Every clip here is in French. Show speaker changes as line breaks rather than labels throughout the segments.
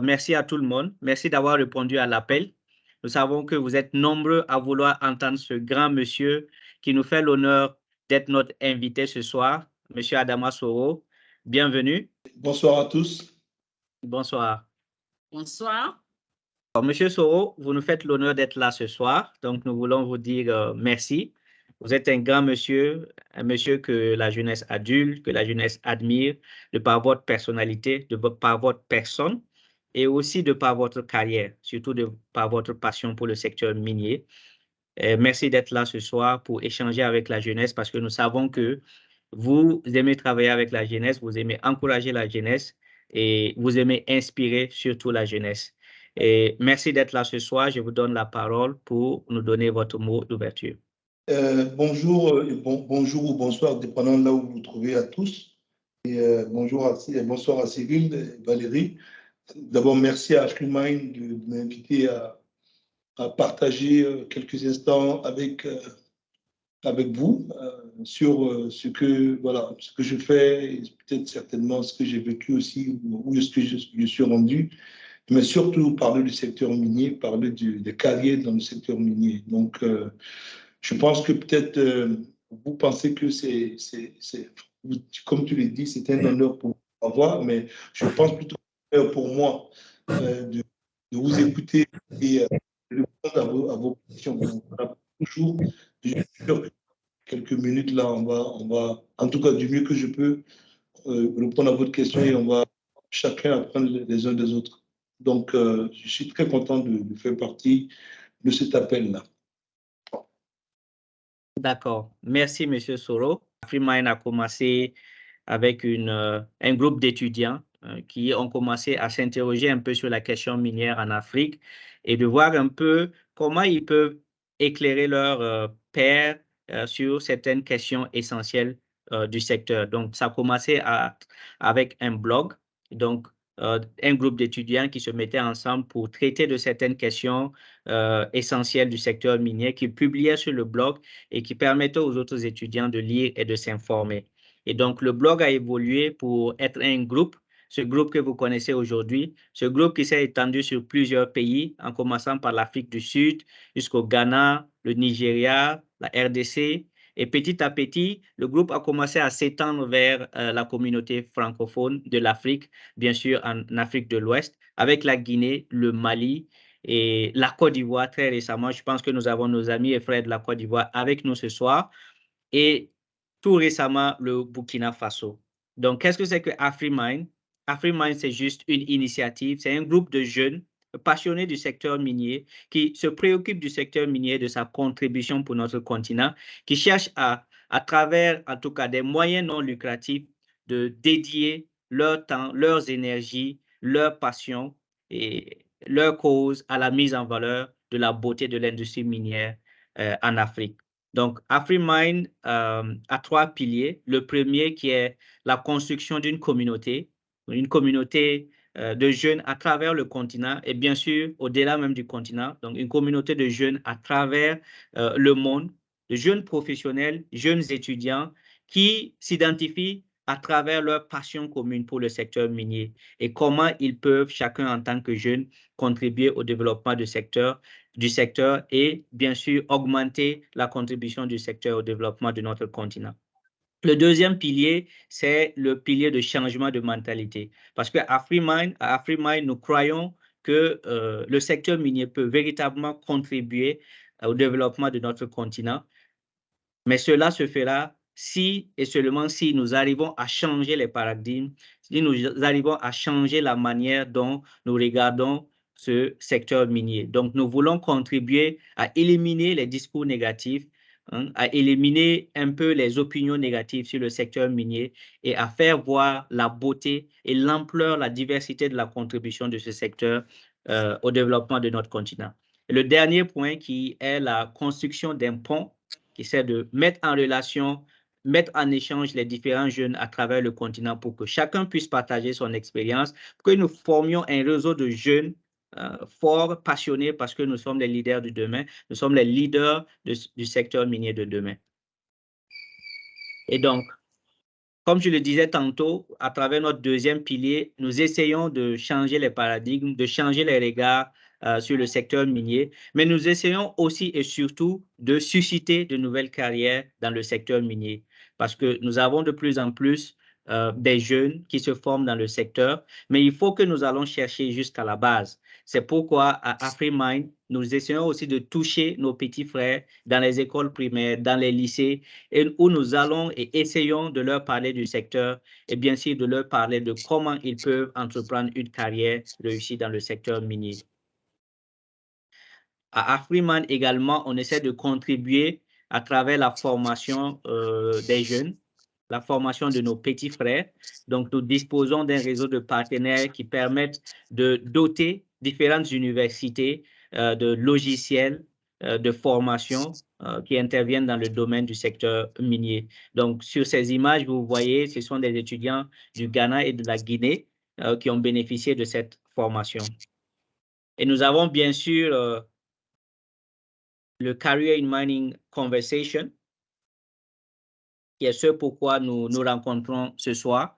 Merci à tout le monde. Merci d'avoir répondu à l'appel. Nous savons que vous êtes nombreux à vouloir entendre ce grand monsieur qui nous fait l'honneur d'être notre invité ce soir, monsieur Adama Soro. Bienvenue.
Bonsoir à tous.
Bonsoir.
Bonsoir.
Alors, monsieur Soro, vous nous faites l'honneur d'être là ce soir, donc nous voulons vous dire merci. Vous êtes un grand monsieur, un monsieur que la jeunesse adulte, que la jeunesse admire, de par votre personnalité, de par votre personne, et aussi de par votre carrière, surtout de par votre passion pour le secteur minier. Merci d'être là ce soir pour échanger avec la jeunesse parce que nous savons que vous aimez travailler avec la jeunesse, vous aimez encourager la jeunesse et vous aimez inspirer surtout la jeunesse. Et merci d'être là ce soir. Je vous donne la parole pour nous donner votre mot d'ouverture.
Bonjour, bonjour ou bonsoir, dépendant de là où vous vous trouvez à tous. Et bonsoir à Cyril et Valérie. D'abord, merci à AfriMind de m'inviter à partager quelques instants avec vous sur ce que je fais, et peut-être certainement ce que j'ai vécu aussi, où est-ce que je suis rendu, mais surtout parler du secteur minier, parler des carrières dans le secteur minier. Donc, je pense que peut-être vous pensez que c'est, comme tu l'as dit, c'est un honneur pour avoir, mais je pense plutôt pour moi de vous écouter et de répondre à vos questions. Toujours, je suis sûr que quelques minutes là, on va, en tout cas du mieux que je peux, répondre à votre question et on va chacun apprendre les uns des autres. Donc, je suis très content de faire partie de cet appel-là.
D'accord. Merci, monsieur Soro. AfriMind a commencé avec un groupe d'étudiants qui ont commencé à s'interroger un peu sur la question minière en Afrique et de voir un peu comment ils peuvent éclairer leurs pairs sur certaines questions essentielles du secteur. Donc, ça a commencé avec un blog, donc un groupe d'étudiants qui se mettaient ensemble pour traiter de certaines questions essentielles du secteur minier, qui publiaient sur le blog et qui permettaient aux autres étudiants de lire et de s'informer. Et donc, le blog a évolué pour être un groupe, ce groupe que vous connaissez aujourd'hui, ce groupe qui s'est étendu sur plusieurs pays, en commençant par l'Afrique du Sud, jusqu'au Ghana, le Nigeria, la RDC. Et petit à petit, le groupe a commencé à s'étendre vers la communauté francophone de l'Afrique, bien sûr en Afrique de l'Ouest, avec la Guinée, le Mali et la Côte d'Ivoire très récemment. Je pense que nous avons nos amis et frères de la Côte d'Ivoire avec nous ce soir. Et tout récemment, le Burkina Faso. Donc, qu'est-ce que c'est que AfriMind? AfriMind, c'est juste une initiative, c'est un groupe de jeunes passionnés du secteur minier qui se préoccupent du secteur minier, de sa contribution pour notre continent, qui cherchent à travers, en tout cas, des moyens non lucratifs, de dédier leur temps, leurs énergies, leur passion et leur cause à la mise en valeur de la beauté de l'industrie minière en Afrique. Donc, AfriMind a 3 piliers. Le premier qui est la construction d'une communauté de jeunes à travers le continent et bien sûr au-delà même du continent. Donc, une communauté de jeunes à travers le monde, de jeunes professionnels, jeunes étudiants qui s'identifient à travers leur passion commune pour le secteur minier et comment ils peuvent, chacun en tant que jeune, contribuer au développement du secteur et bien sûr augmenter la contribution du secteur au développement de notre continent. Le deuxième pilier, c'est le pilier de changement de mentalité. Parce qu'à AfriMind, nous croyons que le secteur minier peut véritablement contribuer au développement de notre continent. Mais cela se fera si et seulement si nous arrivons à changer les paradigmes, si nous arrivons à changer la manière dont nous regardons ce secteur minier. Donc, nous voulons contribuer à éliminer les discours négatifs, à éliminer un peu les opinions négatives sur le secteur minier et à faire voir la beauté et l'ampleur, la diversité de la contribution de ce secteur au développement de notre continent. Et le dernier point qui est la construction d'un pont qui essaie de mettre en relation mettre en échange les différents jeunes à travers le continent pour que chacun puisse partager son expérience, pour que nous formions un réseau de jeunes forts, passionnés, parce que nous sommes les leaders du demain, nous sommes les leaders du secteur minier de demain. Et donc, comme je le disais tantôt, à travers notre deuxième pilier, nous essayons de changer les paradigmes, de changer les regards sur le secteur minier, mais nous essayons aussi et surtout de susciter de nouvelles carrières dans le secteur minier, parce que nous avons de plus en plus des jeunes qui se forment dans le secteur, mais il faut que nous allons chercher jusqu'à la base. C'est pourquoi à AfriMine, nous essayons aussi de toucher nos petits frères dans les écoles primaires, dans les lycées, et où nous allons et essayons de leur parler du secteur et bien sûr de leur parler de comment ils peuvent entreprendre une carrière réussie dans le secteur minier. À AfriMine également, on essaie de contribuer à travers la formation des jeunes, la formation de nos petits frères. Donc, nous disposons d'un réseau de partenaires qui permettent de doter différentes universités de logiciels de formation qui interviennent dans le domaine du secteur minier. Donc, sur ces images, vous voyez, ce sont des étudiants du Ghana et de la Guinée qui ont bénéficié de cette formation. Et nous avons bien sûr le Career in Mining Conversation, qui est ce pourquoi nous nous rencontrons ce soir,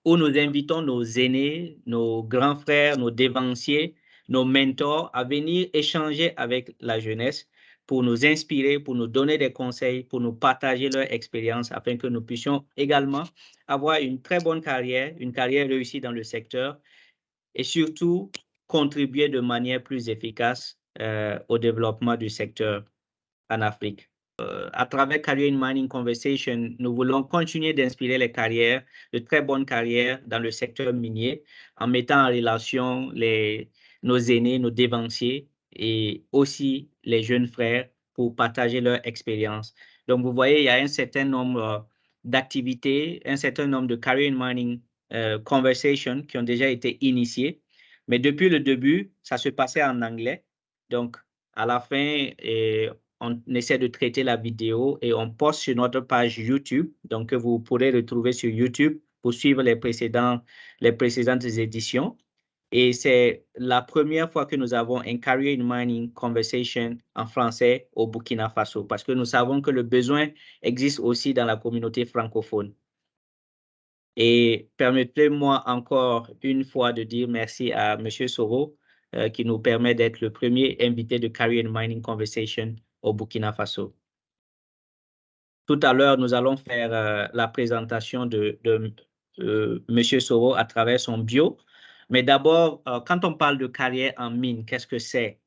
où nous invitons nos aînés, nos grands frères, nos dévanciers, nos mentors à venir échanger avec la jeunesse pour nous inspirer, pour nous donner des conseils, pour nous partager leur expérience afin que nous puissions également avoir une très bonne carrière, une carrière réussie dans le secteur et surtout contribuer de manière plus efficace au développement du secteur en Afrique. À travers Career in Mining Conversation, nous voulons continuer d'inspirer les carrières, de très bonnes carrières dans le secteur minier, en mettant en relation nos aînés, nos dévanciers et aussi les jeunes frères pour partager leur expérience. Donc, vous voyez, il y a un certain nombre d'activités, un certain nombre de Career in Mining Conversation qui ont déjà été initiées. Mais depuis le début, ça se passait en anglais. Donc, à la fin, on essaie de traiter la vidéo et on poste sur notre page YouTube, donc que vous pourrez retrouver sur YouTube pour suivre les précédentes éditions. Et c'est la première fois que nous avons un Career in Mining Conversation en français au Burkina Faso, parce que nous savons que le besoin existe aussi dans la communauté francophone. Et permettez-moi encore une fois de dire merci à M. Soro, qui nous permet d'être le premier invité de Career in Mining Conversation au Burkina Faso. Tout à l'heure, nous allons faire la présentation de M. Soro à travers son bio. Mais d'abord, quand on parle de carrière en mine, qu'est-ce que c'est?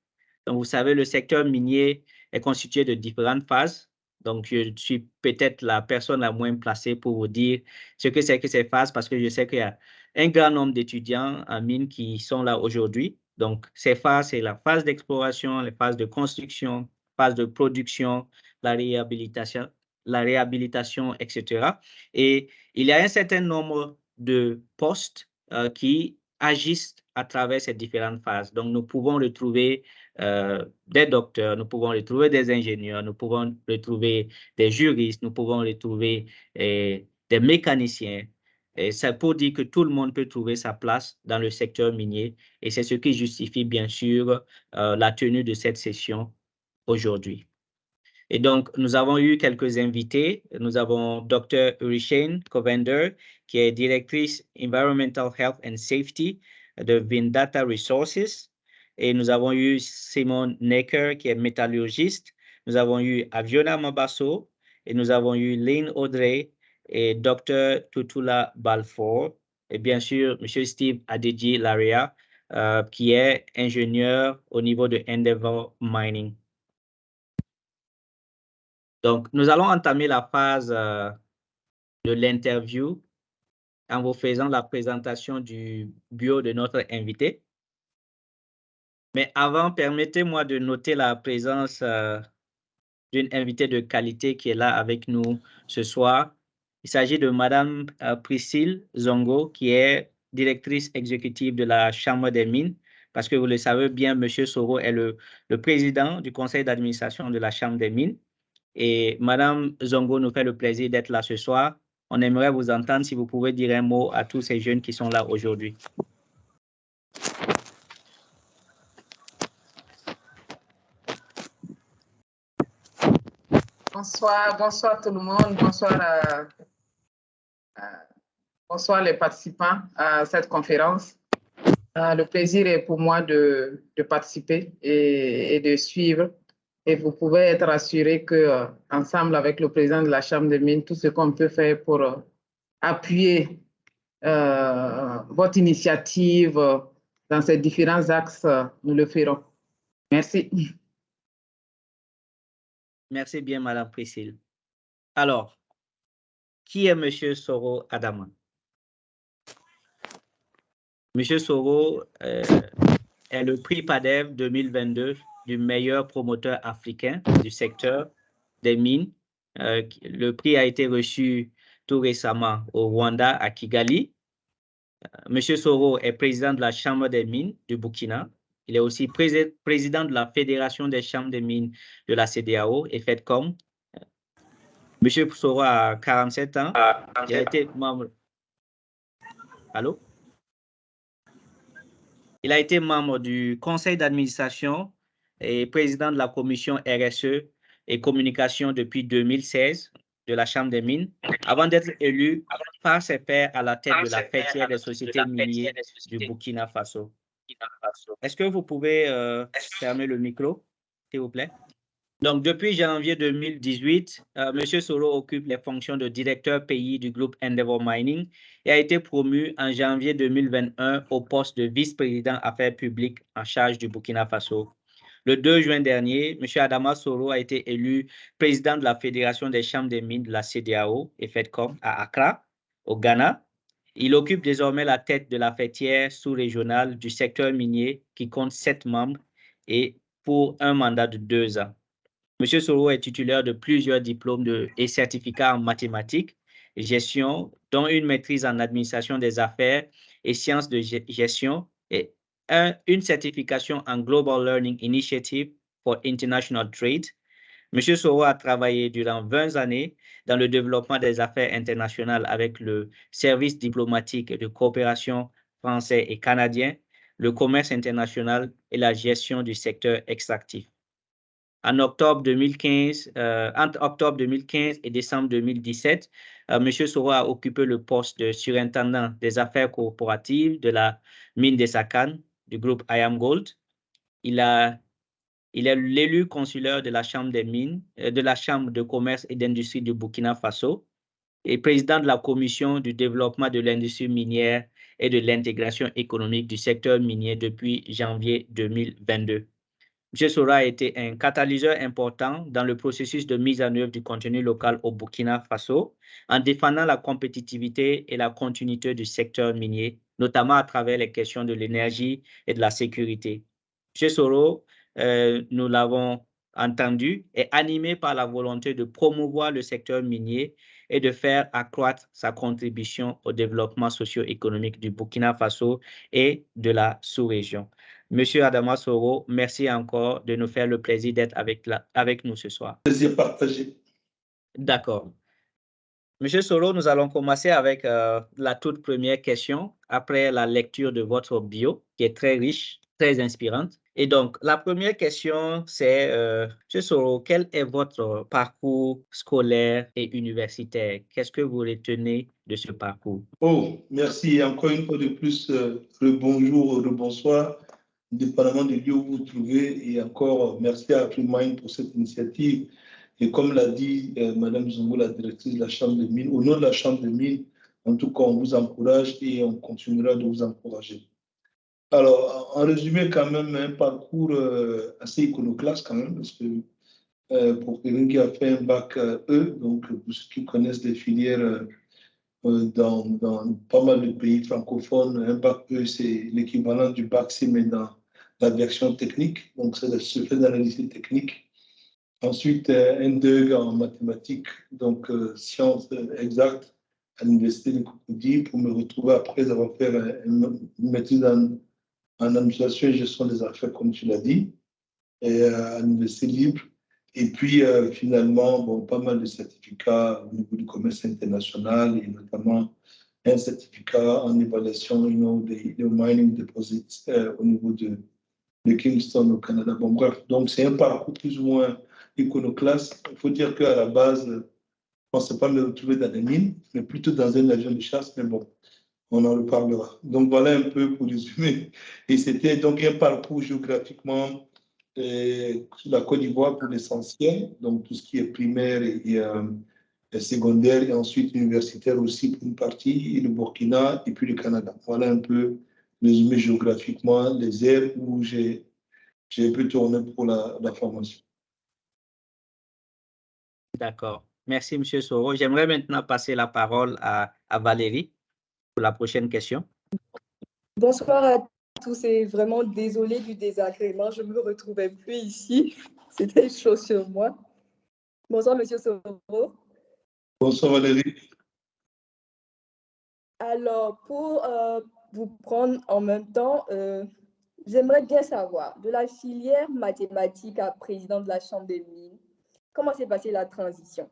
Donc, vous savez, le secteur minier est constitué de différentes phases. Donc, je suis peut-être la personne la moins placée pour vous dire ce que c'est que ces phases, parce que je sais qu'il y a un grand nombre d'étudiants en mine qui sont là aujourd'hui. Donc, ces phases, c'est la phase d'exploration, les phases de construction, phase de production, la réhabilitation, etc. Et il y a un certain nombre de postes qui agissent à travers ces différentes phases. Donc, nous pouvons retrouver des docteurs, nous pouvons retrouver des ingénieurs, nous pouvons retrouver des juristes, nous pouvons retrouver des mécaniciens. Et c'est pour dire que tout le monde peut trouver sa place dans le secteur minier. Et c'est ce qui justifie, bien sûr, la tenue de cette session aujourd'hui. Et donc, nous avons eu quelques invités. Nous avons Dr. Urishane Covender, qui est directrice Environmental Health and Safety de Vindata Resources. Et nous avons eu Simon Necker, qui est métallurgiste. Nous avons eu Aviona Mabasso. Et nous avons eu Lynn Audrey et Dr. Tutula Balfour. Et bien sûr, M. Steve Adeji Laria, qui est ingénieur au niveau de Endeavour Mining. Donc, nous allons entamer la phase de l'interview en vous faisant la présentation du bio de notre invité. Mais avant, permettez-moi de noter la présence d'une invitée de qualité qui est là avec nous ce soir. Il s'agit de Madame Priscille Zongo, qui est directrice exécutive de la Chambre des mines, parce que vous le savez bien, M. Soro est le président du conseil d'administration de la Chambre des mines. Et Madame Zongo nous fait le plaisir d'être là ce soir. On aimerait vous entendre si vous pouvez dire un mot à tous ces jeunes qui sont là aujourd'hui.
Bonsoir tout le monde, bonsoir les participants à cette conférence. Le plaisir est pour moi de participer et de suivre. Et vous pouvez être assurés que, ensemble avec le président de la Chambre des mines, tout ce qu'on peut faire pour appuyer votre initiative dans ces différents axes, nous le ferons. Merci.
Merci bien, Madame Priscille. Alors, qui est Monsieur Soro Adama? Monsieur Soro est le prix PADEV 2022 du meilleur promoteur africain du secteur des mines. Le prix a été reçu tout récemment au Rwanda, à Kigali. Monsieur Soro est président de la Chambre des mines du Burkina. Il est aussi président de la Fédération des chambres des mines de la CEDEAO et FEDCOM. Monsieur Soro a 47 ans. Il a été membre. Allô? Il a été membre du conseil d'administration et président de la commission RSE et communication depuis 2016 de la Chambre des mines, avant d'être élu par ses pairs à la tête de la fêtière des sociétés minières du Burkina Faso. Est-ce que vous pouvez fermer le micro, s'il vous plaît? Donc, depuis janvier 2018, M. Soro occupe les fonctions de directeur pays du groupe Endeavour Mining et a été promu en janvier 2021 au poste de vice-président affaires publiques en charge du Burkina Faso. Le 2 juin dernier, M. Adama Soro a été élu président de la Fédération des chambres des mines de la CEDEAO et FEDCOM à Accra, au Ghana. Il occupe désormais la tête de la fêtière sous-régionale du secteur minier qui compte 7 membres et pour un mandat de 2 ans. M. Soro est titulaire de plusieurs diplômes et certificats en mathématiques et gestion, dont une maîtrise en administration des affaires et sciences de gestion et une certification en Global Learning Initiative for International Trade. M. Soro a travaillé durant 20 années dans le développement des affaires internationales avec le service diplomatique et de coopération français et canadien, le commerce international et la gestion du secteur extractif. Entre octobre 2015 et décembre 2017, M. Soro a occupé le poste de surintendant des affaires corporatives de la mine d'Essakane du groupe IAMGOLD. Il est l'élu consulaire de la Chambre des mines, de la Chambre de commerce et d'industrie du Burkina Faso et président de la Commission du développement de l'industrie minière et de l'intégration économique du secteur minier depuis janvier 2022. M. Soro a été un catalyseur important dans le processus de mise en œuvre du contenu local au Burkina Faso, en défendant la compétitivité et la continuité du secteur minier, notamment à travers les questions de l'énergie et de la sécurité. M. Soro, nous l'avons entendu, est animé par la volonté de promouvoir le secteur minier et de faire accroître sa contribution au développement socio-économique du Burkina Faso et de la sous-région. Monsieur Adama Soro, merci encore de nous faire le plaisir d'être avec nous ce soir.
Plaisir partagé.
D'accord. Monsieur Soro, nous allons commencer avec la toute première question, après la lecture de votre bio, qui est très riche, très inspirante. Et donc, la première question, c'est, Monsieur Soro, quel est votre parcours scolaire et universitaire? Qu'est-ce que vous retenez de ce parcours?
Oh, merci. Encore une fois de plus, le bonjour, le bonsoir, dépendamment du lieu où vous vous trouvez. Et encore, merci à AfriMine pour cette initiative. Et comme l'a dit Mme Zongo, la directrice de la Chambre des mines, au nom de la Chambre des mines, en tout cas, on vous encourage et on continuera de vous encourager. Alors, en résumé, quand même, un parcours assez iconoclaste quand même, parce que pour quelqu'un qui a fait un bac E, donc pour ceux qui connaissent les filières dans pas mal de pays francophones, un bac E, c'est l'équivalent du bac C, mais dans l'aviation technique, donc c'est ce fait d'analyse technique. Ensuite, un DEG en mathématiques, donc sciences exactes à l'université de Cocody, pour me retrouver après avoir fait une maîtrise en administration et gestion des affaires, comme tu l'as dit, et à l'université libre. Et puis, finalement, bon, pas mal de certificats au niveau du commerce international et notamment un certificat en évaluation des mining deposits au niveau de Kingston au Canada. Bon, bref, donc c'est un parcours plus ou moins iconoclaste. Il faut dire qu'à la base, je ne pensais pas me retrouver dans les mines, mais plutôt dans un avion de chasse, mais bon, on en reparlera. Donc voilà un peu pour résumer. Et c'était donc un parcours géographiquement la Côte d'Ivoire pour l'essentiel, donc tout ce qui est primaire et secondaire, et ensuite universitaire aussi pour une partie, et le Burkina, et puis le Canada. Voilà un peu résumé géographiquement les aires où j'ai un peu tourné pour la formation.
D'accord. Merci, M. Soro. J'aimerais maintenant passer la parole à Valérie pour la prochaine question.
Bonsoir à tous et vraiment désolée du désagrément. Je ne me retrouvais plus ici. C'était chaud sur moi. Bonsoir, M. Soro.
Bonsoir, Valérie.
Alors, pour vous prendre en même temps, j'aimerais bien savoir, de la filière mathématiques à président de la Chambre des mines, comment s'est passée la transition?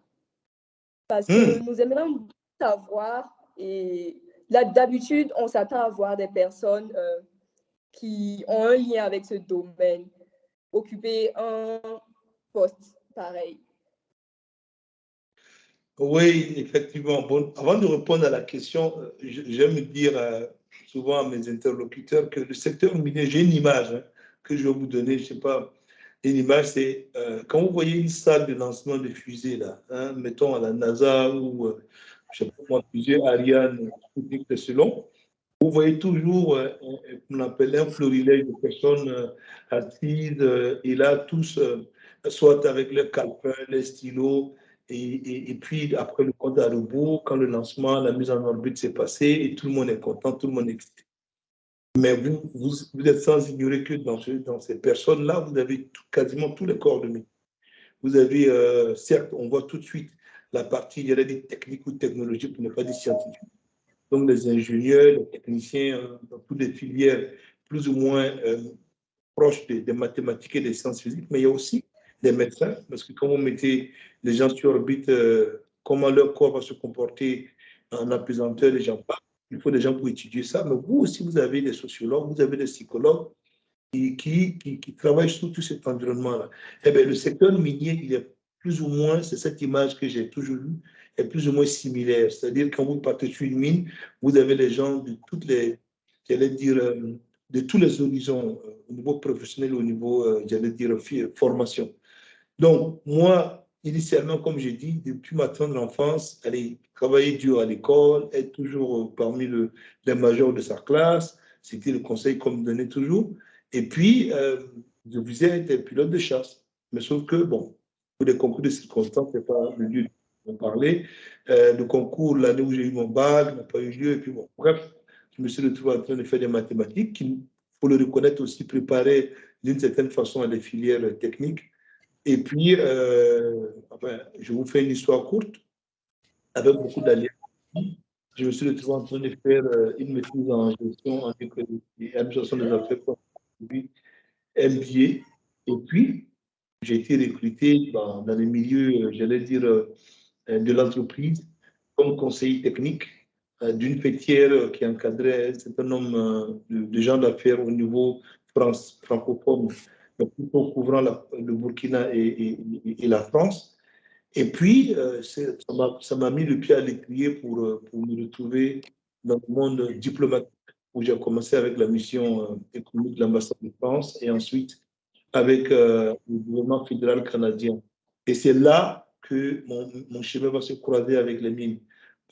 Parce que nous aimerions savoir, et là, d'habitude, on s'attend à voir des personnes qui ont un lien avec ce domaine, occuper un poste pareil.
Oui, effectivement. Bon, avant de répondre à la question, j'aime dire souvent à mes interlocuteurs que le secteur minier, j'ai une image que je vais vous donner, je ne sais pas, une image, c'est quand vous voyez une salle de lancement de fusées, là, mettons à la NASA ou, je ne sais pas moi, plusieurs Ariane, selon, vous voyez toujours, on appelle un florilège de personnes assises, et là, tous, soit avec leurs calepins, les stylos, et puis après le compte à rebours, quand le lancement, la mise en orbite s'est passée, et tout le monde est content, tout le monde est excité. Mais vous êtes sans ignorer que dans ces personnes-là, vous avez quasiment tous les corps de métier. Vous avez, certes, on voit tout de suite la partie, il y a des techniques ou technologies, pour ne pas dire scientifiques. Donc, les ingénieurs, les techniciens, dans toutes les filières plus ou moins proches des mathématiques et des sciences physiques, mais il y a aussi des médecins, parce que quand vous mettez les gens sur orbite, comment leur corps va se comporter en apesanteur, les gens parlent. Il faut des gens pour étudier ça, mais vous aussi, vous avez des sociologues, vous avez des psychologues qui travaillent sur tout cet environnement-là. Eh bien, le secteur minier, il est plus ou moins, c'est cette image que j'ai toujours eue, est plus ou moins similaire. C'est-à-dire, quand vous partez sur une mine, vous avez les gens de toutes les, j'allais dire, de tous les horizons, au niveau professionnel, au niveau, j'allais dire, formation. Donc, moi, initialement, comme j'ai dit, depuis ma tendre enfance, aller travailler dur à l'école, être toujours parmi les majors de sa classe, c'était le conseil qu'on me donnait toujours. Et puis, je visais être pilote de chasse. Mais sauf que, bon, pour des concours de circonstances, ce n'est pas le lieu d'en parler. Le concours, l'année où j'ai eu mon bac, n'a pas eu lieu. Et puis, bon, bref, je me suis retrouvé en train de faire des mathématiques qui, il faut le reconnaître, aussi préparaient d'une certaine façon à des filières techniques. Et puis, enfin, je vous fais une histoire courte. Avec beaucoup d'alliés, je me suis retrouvé en train de faire une maîtrise en gestion, en administration des affaires, MBA. Et puis, j'ai été recruté dans les milieux, j'allais dire, de l'entreprise comme conseiller technique d'une fêtière qui encadrait un certain nombre de gens d'affaires au niveau francophone, plutôt couvrant le Burkina et la France. Et puis, ça m'a mis le pied à l'étrier pour me retrouver dans le monde diplomatique, où j'ai commencé avec la mission économique de l'ambassade de France et ensuite avec le gouvernement fédéral canadien. Et c'est là que mon chemin va se croiser avec les mines.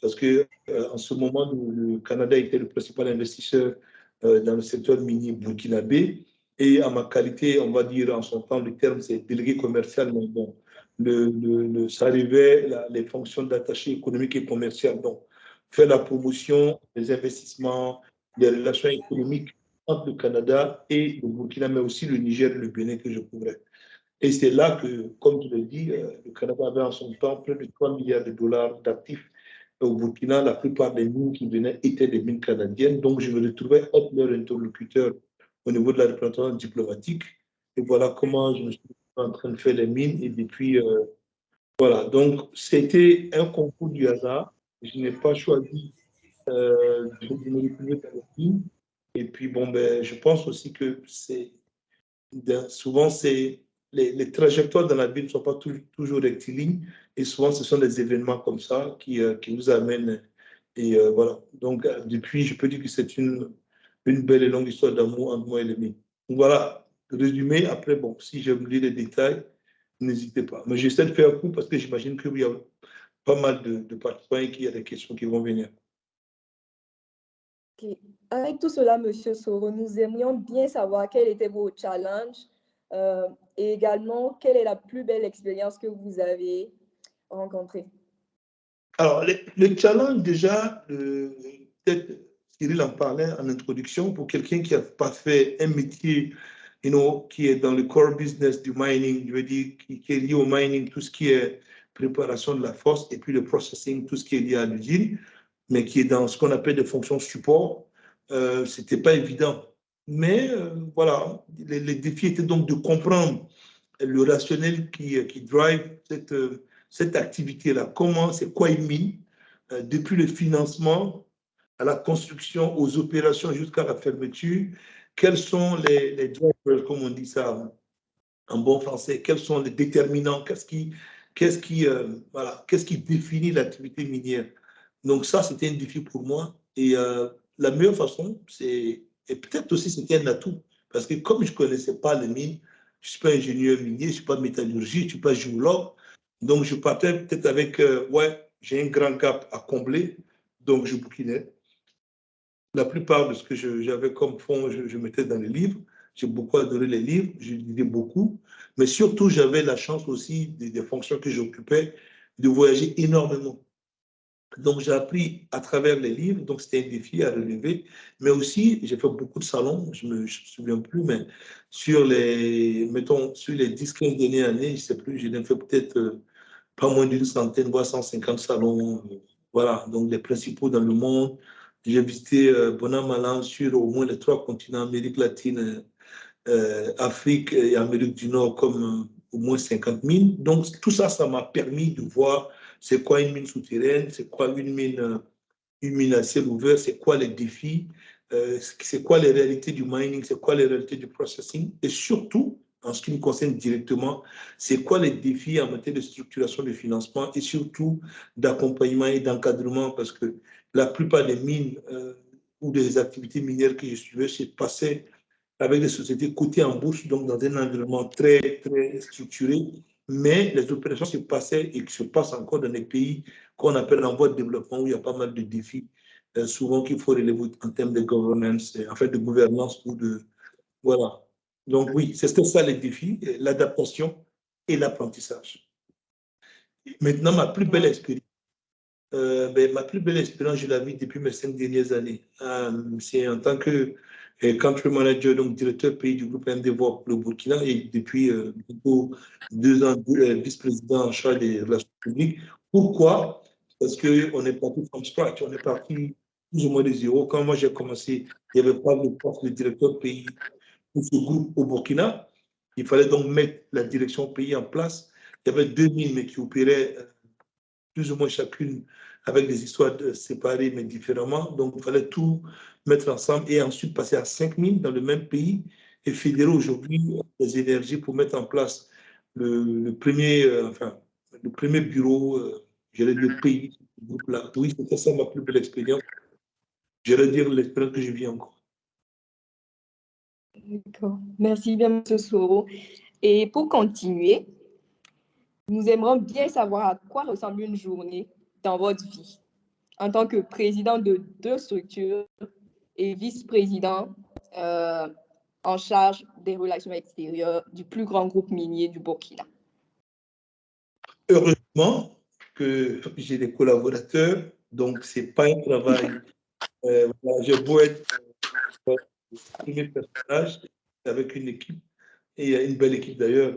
Parce que en ce moment, le Canada était le principal investisseur dans le secteur minier burkinabé. Et à ma qualité, on va dire en son temps, le terme c'est délégué commercial, mais bon, ça arrivait les fonctions d'attaché économique et commercial. Donc, faire la promotion des investissements, des relations économiques entre le Canada et le Burkina, mais aussi le Niger et le Bénin que je couvrais. Et c'est là que, comme je l'ai dit, le Canada avait en son temps près de 3 milliards de dollars d'actifs. Au Burkina, la plupart des mines qui venaient étaient des mines canadiennes. Donc, je me retrouvais être leur interlocuteur au niveau de la représentation diplomatique. Et voilà comment je me suis en train de faire les mines. Et depuis, voilà. Donc, c'était un concours du hasard. Je n'ai pas choisi de me retrouver dans les mines. Et puis, bon, ben, je pense aussi que souvent, les trajectoires dans la vie ne sont pas toujours rectilignes. Et souvent, ce sont des événements comme ça qui nous amènent. Et voilà. Donc, depuis, je peux dire que c'est une belle et longue histoire d'amour entre moi et l'ennemi. Donc, voilà. Résumé, après, bon, si je me lis les détails, n'hésitez pas. Mais j'essaie de faire court parce que j'imagine qu'il y a pas mal de participants et qu'il y a des questions qui vont venir.
Okay. Avec tout cela, M. Soro, nous aimerions bien savoir quels étaient vos challenges et également quelle est la plus belle expérience que vous avez rencontrée.
Alors, le challenge, déjà, peut-être Cyril en parlait en introduction, pour quelqu'un qui n'a pas fait un métier qui est dans le core business du mining, je veux dire, qui est lié au mining, tout ce qui est préparation de la force, et puis le processing, tout ce qui est lié à l'usine, mais qui est dans ce qu'on appelle des fonctions support, ce n'était pas évident. Mais voilà, les défis étaient donc de comprendre le rationnel qui drive cette activité-là. Comment, c'est quoi une mine, depuis le financement à la construction, aux opérations jusqu'à la fermeture, quels sont les drivers, comme on dit ça en bon français, quels sont les déterminants, qu'est-ce qui définit l'activité minière. Donc ça, c'était un défi pour moi. Et la meilleure façon, et peut-être aussi c'était un atout, parce que comme je ne connaissais pas les mines, je ne suis pas ingénieur minier, je ne suis pas métallurgiste, je ne suis pas géologue, donc je partais peut-être avec, ouais, j'ai un grand gap à combler, donc je bouquinais. La plupart de ce que j'avais comme fond, je mettais dans les livres. J'ai beaucoup adoré les livres, je lisais beaucoup, mais surtout, j'avais la chance aussi des fonctions que j'occupais de voyager énormément. Donc, j'ai appris à travers les livres, donc c'était un défi à relever, mais aussi, j'ai fait beaucoup de salons, je ne me souviens plus, mais mettons, sur les 10-15 dernières années, je ne sais plus, j'ai fait peut-être pas moins d'une centaine, voire 150 salons, voilà, donc les principaux dans le monde. J'ai visité bon an, mal an sur au moins les 3 continents, Amérique latine, Afrique et Amérique du Nord, comme au moins 50 000. Donc, tout ça, ça m'a permis de voir c'est quoi une mine souterraine, c'est quoi une mine à ciel ouvert, c'est quoi les défis, c'est quoi les réalités du mining, c'est quoi les réalités du processing, et surtout, en ce qui me concerne directement, c'est quoi les défis en matière de structuration de financement et surtout d'accompagnement et d'encadrement, parce que la plupart des mines ou des activités minières que je suivais se passaient avec des sociétés cotées en bourse, donc dans un environnement très, très structuré, mais les opérations se passaient et se passent encore dans des pays qu'on appelle en voie de développement, où il y a pas mal de défis, souvent qu'il faut relever en termes de governance, en fait de gouvernance ou de... Voilà. Donc oui, c'était ça les défis, l'adaptation et l'apprentissage. Maintenant, ma plus belle expérience, je la vis depuis mes 5 dernières années. C'est en tant que country manager, donc directeur pays du groupe MDVOP, le Burkina, et depuis bientôt 2 ans, vice-président en charge des relations publiques. Pourquoi? Parce qu'on est parti from scratch, on est parti plus ou moins de zéro. Quand moi j'ai commencé, il n'y avait pas de poste de directeur pays pour ce groupe au Burkina. Il fallait donc mettre la direction pays en place. Il y avait 2000 mais qui opéraient plus ou moins chacune avec des histoires séparées mais différemment. Donc, il fallait tout mettre ensemble et ensuite passer à 5000 dans le même pays et fédérer aujourd'hui les énergies pour mettre en place le premier bureau, j'allais dire pays, ce groupe-là. Oui, c'était ça ma plus belle expérience. J'allais dire l'expérience que je vis encore.
D'accord. Merci bien, M. Soro. Et pour continuer, nous aimerions bien savoir à quoi ressemble une journée dans votre vie en tant que président de 2 structures et vice-président en charge des relations extérieures du plus grand groupe minier du Burkina.
Heureusement que j'ai des collaborateurs, donc ce n'est pas un travail. Je dois être le premier personnage avec une équipe, et il y a une belle équipe d'ailleurs,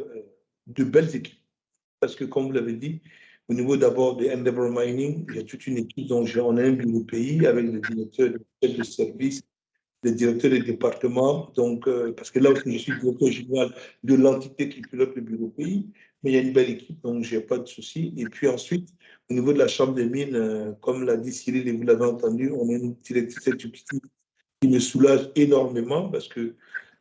de belles équipes. Parce que, comme vous l'avez dit, au niveau d'abord de Endeavour Mining, il y a toute une équipe dont on a un bureau pays avec le directeur de service, des directeurs des départements, donc, parce que là aussi, je suis directeur général de l'entité qui pilote le bureau pays, mais il y a une belle équipe, donc je n'ai pas de souci. Et puis ensuite, au niveau de la Chambre des mines, comme l'a dit Cyril et vous l'avez entendu, on a une directrice exécutive qui me soulage énormément parce que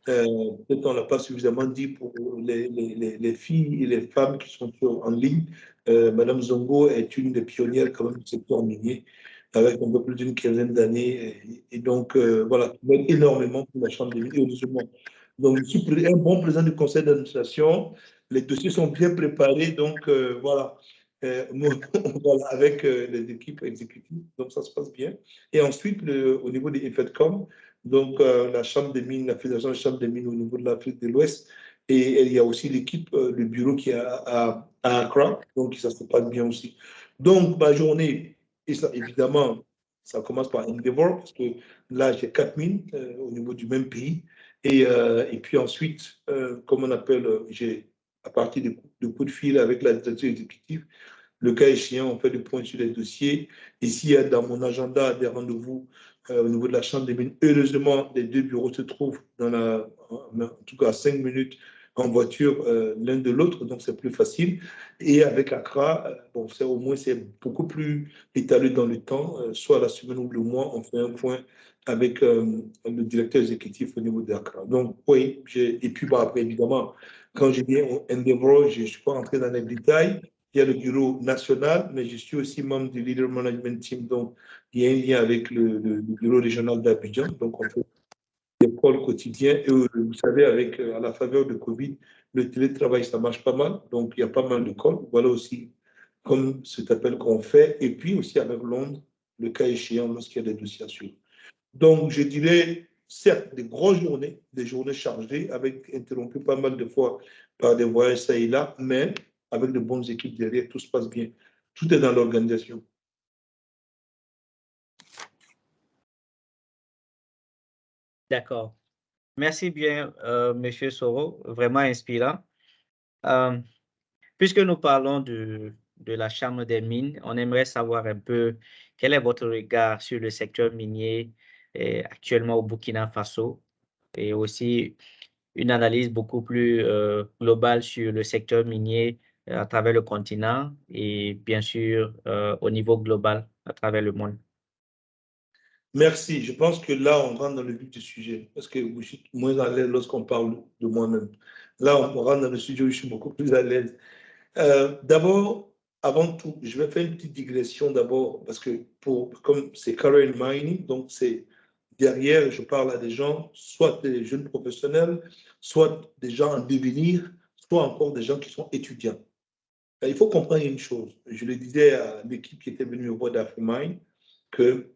peut-être on ne l'a pas suffisamment dit pour les filles et les femmes qui sont en ligne. Madame Zongo est une des pionnières quand même du secteur minier, avec un peu plus d'une quinzaine d'années. Et donc, voilà, énormément pour la Chambre des mines, heureusement. Donc, je suis un bon président du conseil d'administration. Les dossiers sont bien préparés, donc voilà. Voilà, avec les équipes exécutives, donc ça se passe bien. Et ensuite, au niveau des FEDCOM, donc la Chambre des mines, la Fédération des chambres des mines au niveau de l'Afrique de l'Ouest, et il y a aussi l'équipe, le bureau qui est à Accra, donc ça se passe bien aussi. Donc, ma journée, et ça, évidemment, ça commence par Endeavour, parce que là, j'ai 4 mines au niveau du même pays. Et puis ensuite, comme on appelle, j'ai, à partir de coups de fil avec la direction exécutive, le cas échéant, on fait le point sur les dossiers. Et s'il y a dans mon agenda des rendez-vous au niveau de la Chambre des mines, heureusement, les deux bureaux se trouvent en tout cas à 5 minutes en voiture l'un de l'autre, donc c'est plus facile. Et avec Accra, bon, au moins c'est beaucoup plus étalé dans le temps, soit la semaine ou le mois, on fait un point avec le directeur exécutif au niveau d'Accra. Donc oui, et puis bon, après évidemment, quand je viens au Endeavour, je ne suis pas entré dans les détails. Il y a le bureau national, mais je suis aussi membre du Leader Management Team, donc il y a un lien avec le bureau régional d'Abidjan, donc on fait des calls quotidiens. Et vous savez, avec, à la faveur de Covid, le télétravail, ça marche pas mal, donc il y a pas mal de calls. Voilà aussi comme cet appel qu'on fait, et puis aussi avec Londres, le cas échéant, lorsqu'il y a des dossiers à suivre. Donc, je dirais, certes, des grosses journées, des journées chargées, avec interrompues pas mal de fois par des voyages ça et là, mais avec de bonnes équipes derrière, tout se passe bien. Tout est dans l'organisation.
D'accord. Merci bien, Monsieur Soro, vraiment inspirant. Puisque nous parlons de la Chambre des mines, on aimerait savoir un peu quel est votre regard sur le secteur minier actuellement au Burkina Faso et aussi une analyse beaucoup plus globale sur le secteur minier à travers le continent et bien sûr au niveau global à travers le monde.
Merci. Je pense que là, on rentre dans le vif du sujet parce que je suis moins à l'aise lorsqu'on parle de moi-même. Là, on rentre dans le sujet où je suis beaucoup plus à l'aise. D'abord, avant tout, je vais faire une petite digression d'abord parce que comme c'est current mining, donc c'est derrière, je parle à des gens, soit des jeunes professionnels, soit des gens en devenir, soit encore des gens qui sont étudiants. Il faut comprendre une chose. Je le disais à l'équipe qui était venue au bois d'Afrimine, que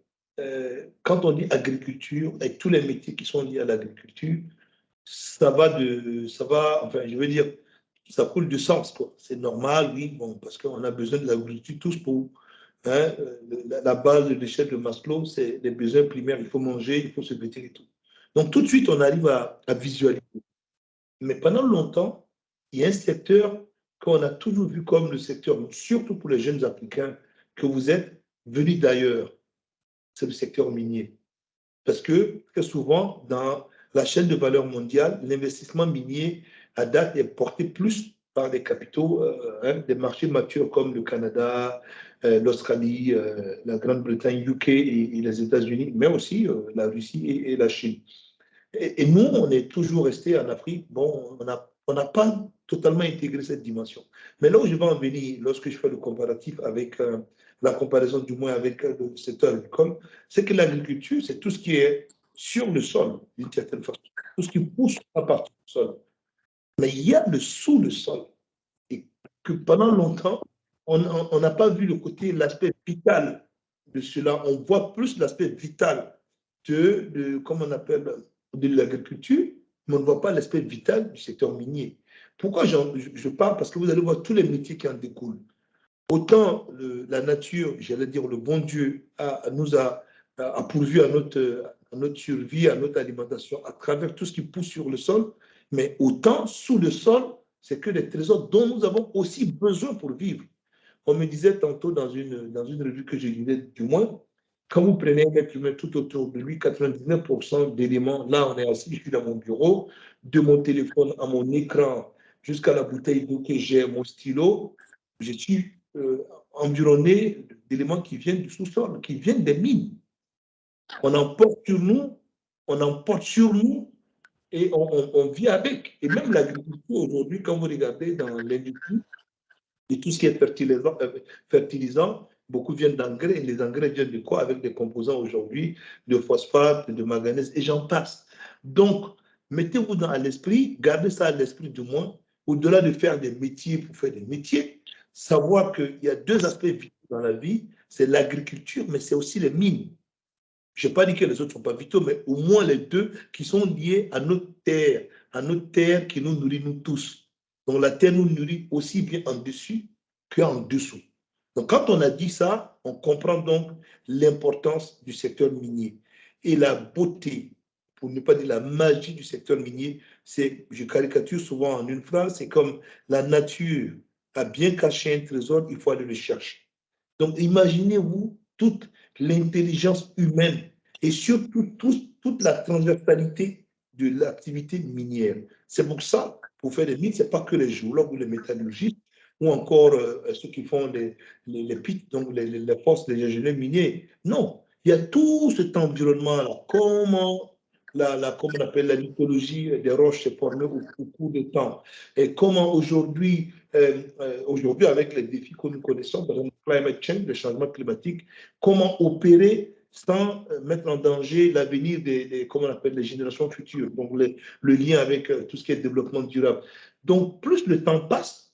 quand on dit agriculture, avec tous les métiers qui sont liés à l'agriculture, enfin, je veux dire, ça coule de sens, quoi. C'est normal, oui, bon, parce qu'on a besoin de l'agriculture tous pour. Hein, la base de l'échelle de Maslow, c'est les besoins primaires. Il faut manger, il faut se vêtir et tout. Donc, tout de suite, on arrive à visualiser. Mais pendant longtemps, il y a un secteur qu'on a toujours vu comme le secteur, surtout pour les jeunes Africains, que vous êtes venus d'ailleurs. C'est le secteur minier. Parce que très souvent, dans la chaîne de valeur mondiale, l'investissement minier à date est porté plus par des capitaux des marchés matures comme le Canada, l'Australie, la Grande-Bretagne, UK et les États-Unis, mais aussi la Russie et la Chine. Et nous, on est toujours resté en Afrique. Bon, on n'a pas totalement intégré cette dimension. Mais là où je vais en venir, lorsque je fais le comparatif avec la comparaison du moins avec le secteur agricole, c'est que l'agriculture, c'est tout ce qui est sur le sol, d'une certaine façon, tout ce qui pousse à partir du sol. Mais il y a le sous le sol. Et que pendant longtemps, on n'a pas vu le côté, l'aspect vital de cela. On voit plus l'aspect vital comment on appelle, de l'agriculture, mais on ne voit pas l'aspect vital du secteur minier. Pourquoi je parle? Parce que vous allez voir tous les métiers qui en découlent. Autant la nature, j'allais dire le bon Dieu, nous a pourvu à notre survie, à notre alimentation, à travers tout ce qui pousse sur le sol, mais autant sous le sol, c'est que des trésors dont nous avons aussi besoin pour vivre. On me disait tantôt dans une revue que je lisais, du moins, Quand vous prenez un être humain tout autour de lui, 99% d'éléments, là on est assis, je suis dans mon bureau, de mon téléphone à mon écran, jusqu'à la bouteille d'eau que j'ai, mon stylo, je suis environné d'éléments qui viennent du sous-sol, qui viennent des mines. On emporte sur nous et on vit avec. Et même l'agriculture aujourd'hui, quand vous regardez dans l'industrie, et tout ce qui est fertilisant, beaucoup viennent d'engrais. Et les engrais viennent de quoi? Avec des composants aujourd'hui de phosphate, de manganèse, et j'en passe. Donc, mettez-vous à l'esprit, gardez ça à l'esprit du moins, au-delà de faire des métiers pour faire des métiers, savoir qu'il y a deux aspects vitaux dans la vie, c'est l'agriculture, mais c'est aussi les mines. Je n'ai pas dit que les autres ne sont pas vitaux, mais au moins les deux qui sont liés à notre terre qui nous nourrit nous tous. Donc la terre nous nourrit aussi bien en dessus qu'en dessous. Donc quand on a dit ça, on comprend donc l'importance du secteur minier. Et la beauté, pour ne pas dire la magie du secteur minier, c'est, je caricature souvent en une phrase, c'est comme la nature a bien caché un trésor, il faut aller le chercher. Donc imaginez-vous toute l'intelligence humaine et surtout toute la transversalité de l'activité minière. C'est pour ça, pour faire des mines, ce n'est pas que les géologues ou les métallurgistes ou encore ceux qui font les pits, donc les forces des ingénieurs miniers. Non, il y a tout cet environnement-là. Comment on appelle la mythologie des roches s'est formée au cours du temps. Et comment aujourd'hui, avec les défis que nous connaissons, par exemple, climate change, le changement climatique, comment opérer sans mettre en danger l'avenir comment on appelle, les générations futures, donc le lien avec tout ce qui est développement durable. Donc, plus le temps passe,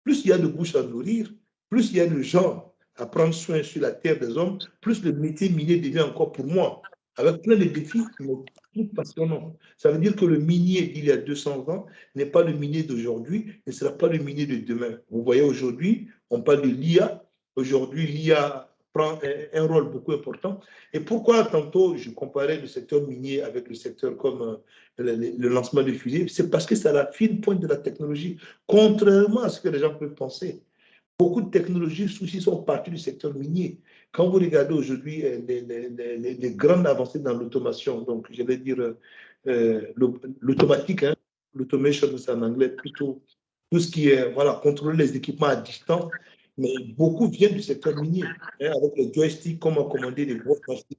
plus il y a de bouches à nourrir, plus il y a de gens à prendre soin sur la terre des hommes, plus le métier minier devient encore pour moi, avec plein de défis, mais plus passionnant. Ça veut dire que le minier d'il y a 200 ans n'est pas le minier d'aujourd'hui, ne sera pas le minier de demain. Vous voyez, aujourd'hui, on parle de l'IA. Aujourd'hui, l'IA prend un rôle beaucoup important. Et pourquoi tantôt je comparais le secteur minier avec le secteur comme le lancement de fusées? C'est parce que c'est à la fine pointe de la technologie, contrairement à ce que les gens peuvent penser. Beaucoup de technologies aussi sont parties du secteur minier. Quand vous regardez aujourd'hui les grandes avancées dans l'automation, donc je vais dire l'automatique, hein, l'automation c'est en anglais plutôt, tout ce qui est, voilà, contrôler les équipements à distance, mais beaucoup viennent du secteur minier, hein, avec les joysticks, comment commander des grosses machines.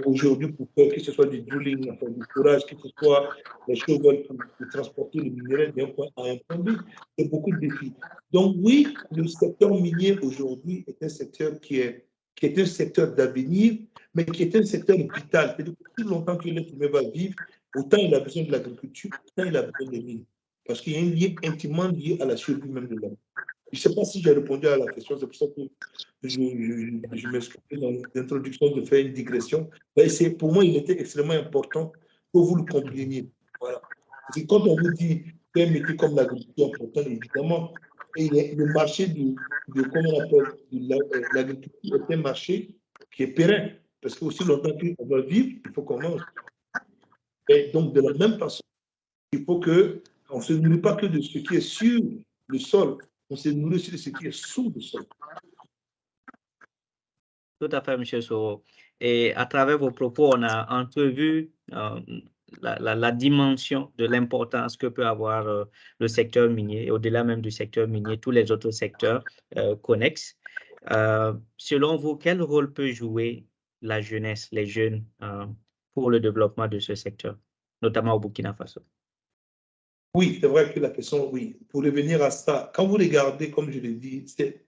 Aujourd'hui, pour faire que ce soit du drilling, enfin, du forage, que ce soit les chevaux pour transporter le minerai d'un point A à un point B, c'est beaucoup de défis. Donc oui, le secteur minier aujourd'hui est un secteur qui est un secteur d'avenir, mais qui est un secteur vital. C'est-à-dire que plus longtemps que l'être humain va vivre, autant il a besoin de l'agriculture, autant il a besoin des mines. Parce qu'il y a un lien intimement lié à la survie même de l'homme. Je ne sais pas si j'ai répondu à la question, c'est pour ça que je m'excuse dans l'introduction de faire une digression. Mais pour moi, il était extrêmement important que vous le compreniez. Voilà. Parce que quand on vous dit qu'un métier comme l'agriculture est important, évidemment, et le marché comment on appelle, l'agriculture est un marché qui est pérenne. Parce qu'aussi longtemps qu'on va vivre, il faut qu'on mange. Et donc, de la même façon, il faut qu'on ne se nourrit pas que de ce qui est sur le sol, on se nourrit aussi de ce qui est sous le sol.
Tout à fait, M. Soro. Et à travers vos propos, on a entrevu la dimension de l'importance que peut avoir le secteur minier, et au-delà même du secteur minier, tous les autres secteurs connexes. Selon vous, quel rôle peut jouer la jeunesse, les jeunes, pour le développement de ce secteur, notamment au Burkina Faso?
Oui, c'est vrai que la question, oui. Pour revenir à ça, quand vous regardez, comme je l'ai dit, c'est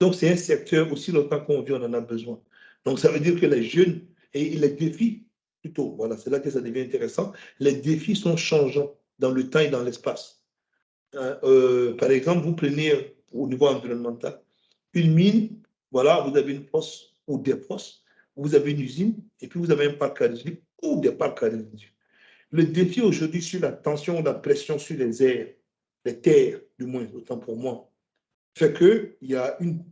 un secteur, aussi longtemps qu'on vit, on en a besoin. Donc, ça veut dire que les jeunes et les défis, plutôt, voilà, c'est là que ça devient intéressant, les défis sont changeants dans le temps et dans l'espace. Par exemple, vous prenez au niveau environnemental, une mine, voilà, vous avez une fosse ou des fosses, vous avez une usine, et puis vous avez un parc à résidus ou des parcs à résidus. Le défi aujourd'hui sur la tension, la pression sur les airs, les terres, du moins, autant pour moi, fait qu'il y a une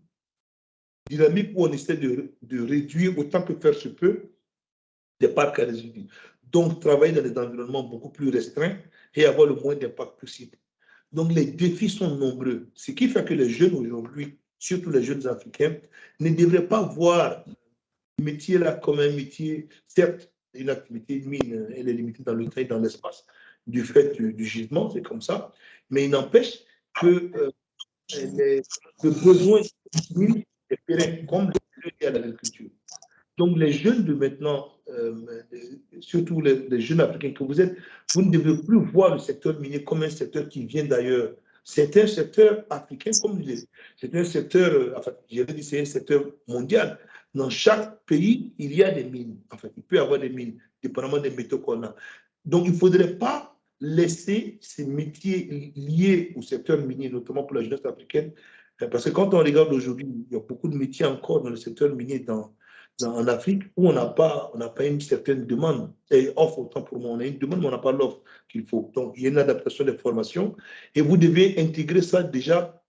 dynamique où on essaie de réduire autant que faire se peut des parcs à résidus. Donc, travailler dans des environnements beaucoup plus restreints et avoir le moins d'impact possible. Donc, les défis sont nombreux. Ce qui fait que les jeunes aujourd'hui, surtout les jeunes africains, ne devraient pas voir métier-là comme un métier, certes, une activité de mine, elle est limitée dans le temps et dans l'espace, du fait du gisement, c'est comme ça, mais il n'empêche que le besoin est pérenne, comme le lié à l'agriculture. Donc, les jeunes de maintenant, surtout les jeunes africains que vous êtes, vous ne devez plus voir le secteur minier comme un secteur qui vient d'ailleurs. C'est un secteur africain, comme c'est un secteur, enfin, je l'ai dit, c'est un secteur mondial. Dans chaque pays, il y a des mines. En fait, il peut y avoir des mines, dépendamment des métaux qu'on a. Donc, il ne faudrait pas laisser ces métiers liés au secteur minier, notamment pour la jeunesse africaine, parce que quand on regarde aujourd'hui, il y a beaucoup de métiers encore dans le secteur minier en Afrique où on n'a pas une certaine demande et offre, autant pour moi, on a une demande, mais on n'a pas l'offre qu'il faut. Donc, il y a une adaptation des formations et vous devez intégrer ça déjà.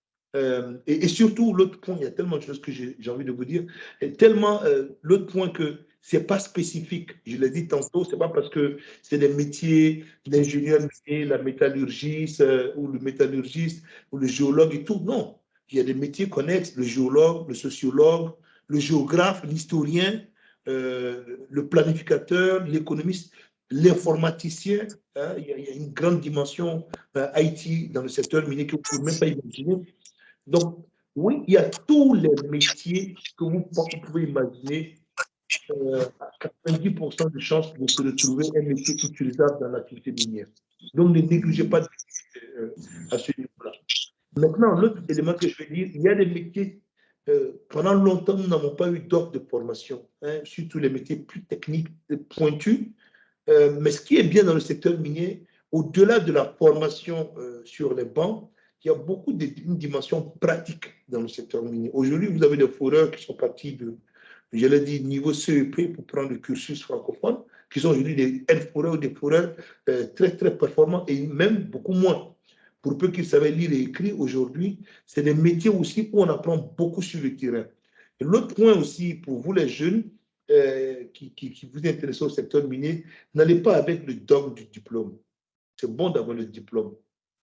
Et surtout, l'autre point, il y a tellement de choses que j'ai envie de vous dire, et tellement l'autre point que ce n'est pas spécifique. Je l'ai dit tantôt, ce n'est pas parce que c'est des métiers d'ingénieur, la métallurgiste ou le métallurgiste ou le géologue et tout. Non, il y a des métiers connexes, le géologue, le sociologue, le géographe, l'historien, le planificateur, l'économiste, l'informaticien. Hein, il y a une grande dimension IT dans le secteur minier que vous ne pouvez même pas imaginer. Donc, oui, il y a tous les métiers que vous pouvez imaginer. À 90% de chances de se retrouver un métier utilisable dans l'activité minière. Donc, ne négligez pas à ce niveau-là. Maintenant, l'autre élément que je vais dire, il y a des métiers, pendant longtemps, nous n'avons pas eu d'offre de formation, hein, surtout les métiers plus techniques, pointus. Mais ce qui est bien dans le secteur minier, au-delà de la formation sur les bancs, il y a beaucoup d'une dimension pratique dans le secteur minier. Aujourd'hui, vous avez des foreurs qui sont partis de, je l'ai dit, niveau CEP pour prendre le cursus francophone, qui sont aujourd'hui des foreurs ou des foreurs très, très performants et même beaucoup moins. Pour peu qu'ils savaient lire et écrire aujourd'hui, c'est des métiers aussi où on apprend beaucoup sur le terrain. Et l'autre point aussi, pour vous les jeunes qui vous intéressez au secteur minier, n'allez pas avec le dogme du diplôme. C'est bon d'avoir le diplôme,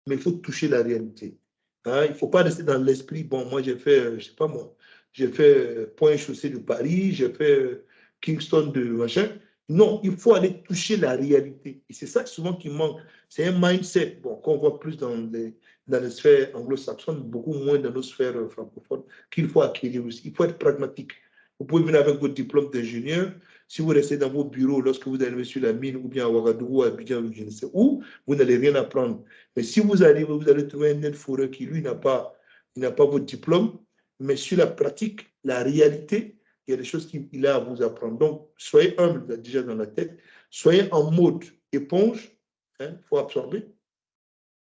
mais il faut toucher la réalité. Hein, il ne faut pas rester dans l'esprit, bon, moi j'ai fait, je ne sais pas moi, j'ai fait Point-Chaussée de Paris, j'ai fait Kingston de machin. Non, il faut aller toucher la réalité. Et c'est ça souvent qui manque. C'est un mindset bon, qu'on voit plus dans les sphères anglo-saxonnes, beaucoup moins dans nos sphères francophones, qu'il faut acquérir aussi. Il faut être pragmatique. Vous pouvez venir avec votre diplôme d'ingénieur. Si vous restez dans vos bureaux lorsque vous allez sur la mine ou bien à Ouagadougou, à Abidjan, je ne sais où, vous n'allez rien apprendre. Mais si vous arrivez, vous allez trouver un aide-foreur qui, lui, n'a pas votre diplôme, mais sur la pratique, la réalité, il y a des choses qu'il a à vous apprendre. Donc, soyez humble déjà dans la tête, soyez en mode éponge, il faut absorber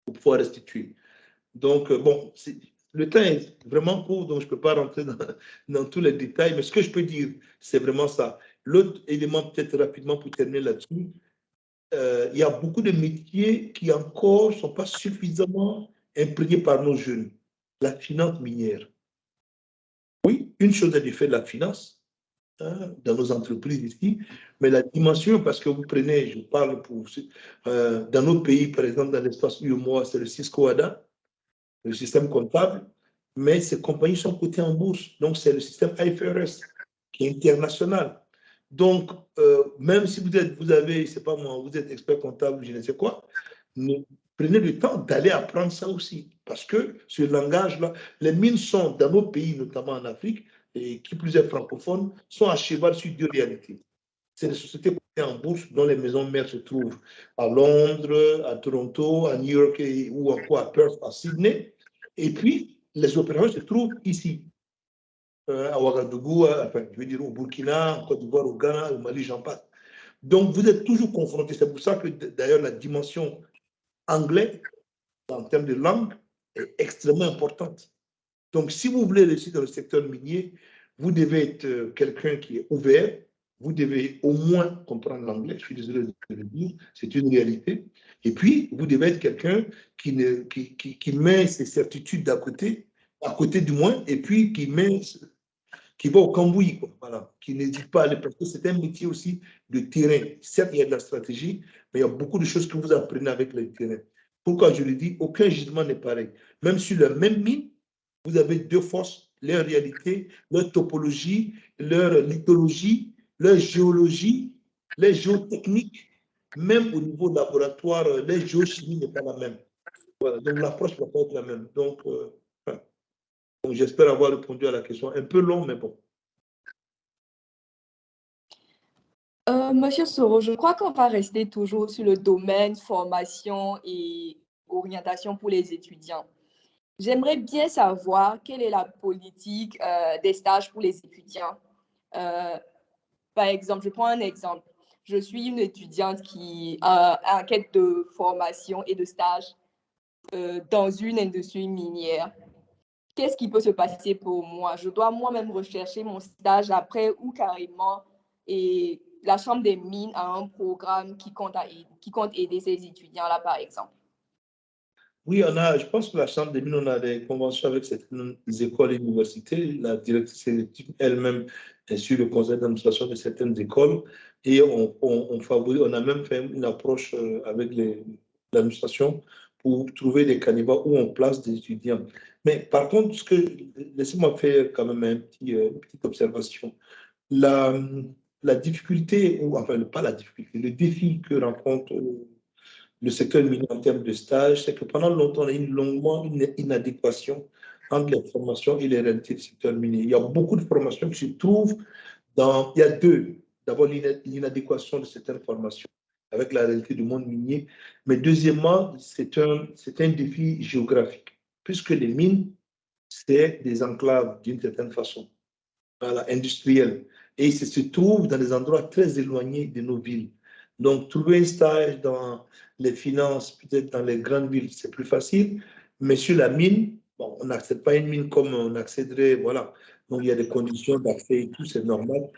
pour pouvoir restituer. Donc, bon, le temps est vraiment court, donc je ne peux pas rentrer dans tous les détails, mais ce que je peux dire, c'est vraiment ça. L'autre élément, peut-être rapidement pour terminer là-dessus, il y a beaucoup de métiers qui encore ne sont pas suffisamment imprégnés par nos jeunes. La finance minière. Oui, une chose est du fait de la finance, hein, dans nos entreprises ici, mais la dimension, parce que vous prenez, je parle pour dans nos pays, par exemple, dans l'espace UEMOA, c'est le Cisco-ADA, le système comptable, mais ces compagnies sont cotées en bourse. Donc, c'est le système IFRS qui est international. Donc, même si vous avez, c'est pas moi, vous êtes expert comptable, je ne sais quoi, prenez le temps d'aller apprendre ça aussi. Parce que ce langage-là, les mines sont dans nos pays, notamment en Afrique, et qui plus est francophone, sont à cheval sur deux réalités. C'est des sociétés cotées en bourse dont les maisons mères se trouvent à Londres, à Toronto, à New York ou encore à Perth, à Sydney. Et puis, les opérations se trouvent ici, à Ouagadougou, enfin, je veux dire au Burkina, en Côte d'Ivoire, au Ghana, au Mali, j'en passe. Donc, vous êtes toujours confrontés. C'est pour ça que, d'ailleurs, la dimension anglaise, en termes de langue, est extrêmement importante. Donc, si vous voulez réussir dans le secteur minier, vous devez être quelqu'un qui est ouvert, vous devez au moins comprendre l'anglais, je suis désolé de le dire, c'est une réalité. Et puis, vous devez être quelqu'un qui met ses certitudes à côté du moins, et puis qui va au cambouis, quoi, voilà, qui n'hésite pas à aller, parce que c'est un métier aussi de terrain. Certes, il y a de la stratégie, mais il y a beaucoup de choses que vous apprenez avec le terrain. Pourquoi je le dis? Aucun gisement n'est pareil. Même sur la même mine, vous avez deux forces leur réalité, leur topologie, leur lithologie, leur géologie, leur géotechnique, même au niveau laboratoire, leur géochimie n'est pas la même. Voilà, donc l'approche ne va pas être la même. Donc j'espère avoir répondu à la question. Un peu long, mais bon.
Monsieur Soro, je crois qu'on va rester toujours sur le domaine formation et orientation pour les étudiants. J'aimerais bien savoir quelle est la politique des stages pour les étudiants. Par exemple, je prends un exemple. Je suis une étudiante qui est en quête de formation et de stage dans une industrie minière. Qu'est-ce qui peut se passer pour moi? Je dois moi-même rechercher mon stage après ou carrément et la Chambre des mines a un programme qui compte aider ces étudiants-là, par exemple.
Oui, je pense que la Chambre des mines, on a des conventions avec certaines écoles et universités. La directrice exécutive elle-même est sur le conseil d'administration de certaines écoles et on a même fait une approche avec l'administration pour trouver des candidats où on place des étudiants. Mais par contre, laissez-moi faire quand même une petite observation. La difficulté, ou enfin, pas la difficulté, le défi que rencontre le secteur minier en termes de stage, c'est que pendant longtemps, on a eu longuement une inadéquation entre les formations et les réalités du secteur minier. Il y a beaucoup de formations qui se trouvent dans... Il y a deux. D'abord, l'inadéquation de certaines formations avec la réalité du monde minier. Mais deuxièmement, c'est un défi géographique, puisque les mines, c'est des enclaves d'une certaine façon, voilà, industrielles. Et ils se trouvent dans des endroits très éloignés de nos villes. Donc, trouver un stage dans les finances, peut-être dans les grandes villes, c'est plus facile. Mais sur la mine, bon, on n'accède pas à une mine comme on accéderait, voilà. Donc, il y a des conditions d'accès et tout, c'est normal.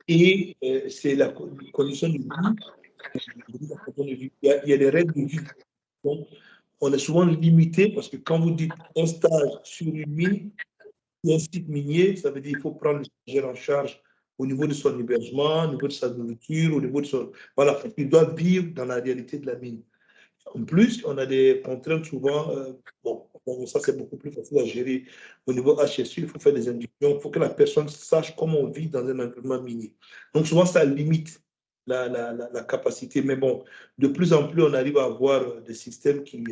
Et c'est la condition de vie. Il y a des règles de vie. Donc, on est souvent limité parce que quand vous dites un stage sur une mine, un site minier, ça veut dire qu'il faut prendre le stagiaire en charge au niveau de son hébergement, au niveau de sa nourriture, au niveau de son... Voilà, il doit vivre dans la réalité de la mine. En plus, on a des contraintes souvent, bon, ça c'est beaucoup plus facile à gérer. Au niveau HSU, il faut faire des inductions, il faut que la personne sache comment on vit dans un environnement minier. Donc souvent, ça limite la capacité. Mais bon, de plus en plus, on arrive à avoir des systèmes qui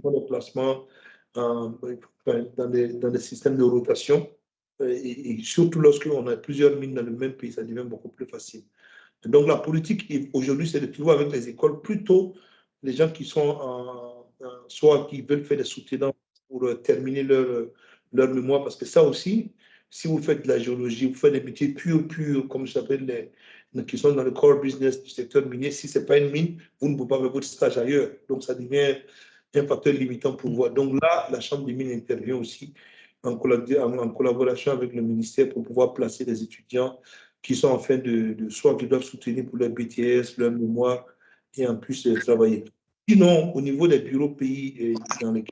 font des placements dans des systèmes de rotation. Et surtout lorsqu'on a plusieurs mines dans le même pays, ça devient beaucoup plus facile. Donc la politique aujourd'hui, c'est de trouver avec les écoles plutôt les gens qui sont soit qui veulent faire des soutenants pour terminer leur mémoire, parce que ça aussi, si vous faites de la géologie, vous faites des métiers purs, comme ça s'appelle, qui sont dans le core business du secteur minier, si ce n'est pas une mine, vous ne pouvez pas faire votre stage ailleurs. Donc ça devient un facteur limitant pour vous. Donc là, la Chambre des mines intervient aussi en collaboration avec le ministère pour pouvoir placer des étudiants qui sont en fin soit qui doivent soutenir pour leur BTS, leur mémoire, et en plus travailler. Sinon, au niveau des bureaux pays et dans les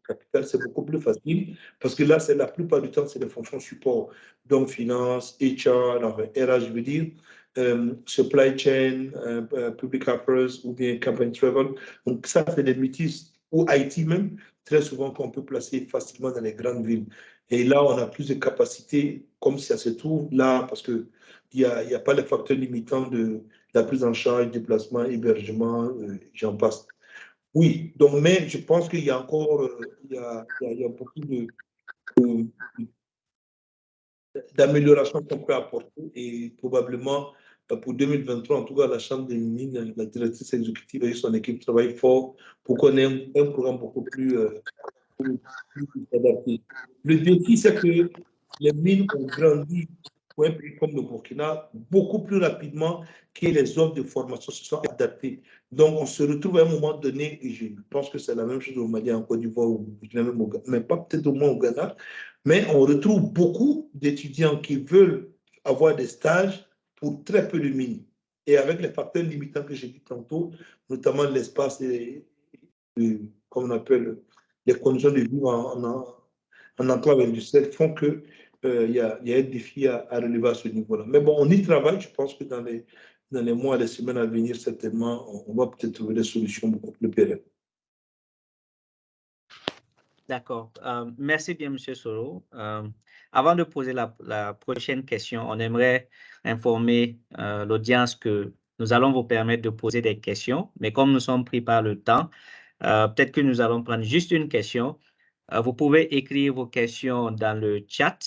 capitales, c'est beaucoup plus facile parce que là, la plupart du temps, c'est des fonctions support. Donc, finance, HR, RH, je veux dire, supply chain, public affairs ou bien company travel. Donc, ça, c'est des métiers ou IT même, très souvent qu'on peut placer facilement dans les grandes villes. Et là, on a plus de capacités, comme ça se trouve là, parce que il n'y a pas les facteurs limitants de la prise en charge, déplacement, hébergement, j'en passe. Oui, donc, mais je pense qu'il y a encore il y a beaucoup d'améliorations qu'on peut apporter et probablement pour 2023, en tout cas, la Chambre des mines, la directrice exécutive et son équipe travaillent fort pour qu'on ait un programme beaucoup plus adapté. Le défi, c'est que les mines ont grandi pour un pays comme le Burkina beaucoup plus rapidement que les offres de formation se sont adaptées. Donc, on se retrouve à un moment donné, et je pense que c'est la même chose au Mali, en Côte d'Ivoire, mais pas peut-être au moins au Ghana, mais on retrouve beaucoup d'étudiants qui veulent avoir des stages pour très peu de mines. Et avec les facteurs limitants que j'ai dit tantôt, notamment l'espace et comme on appelle les conditions de vie en enclave industrielle font qu'il y a un défi à relever à ce niveau-là. Mais bon, on y travaille. Je pense que dans les mois et les semaines à venir, certainement, on va peut-être trouver des solutions beaucoup plus pérennes.
D'accord. Merci bien, M. Soro. Avant de poser la prochaine question, on aimerait informer l'audience que nous allons vous permettre de poser des questions, mais comme nous sommes pris par le temps, peut-être que nous allons prendre juste une question. Vous pouvez écrire vos questions dans le chat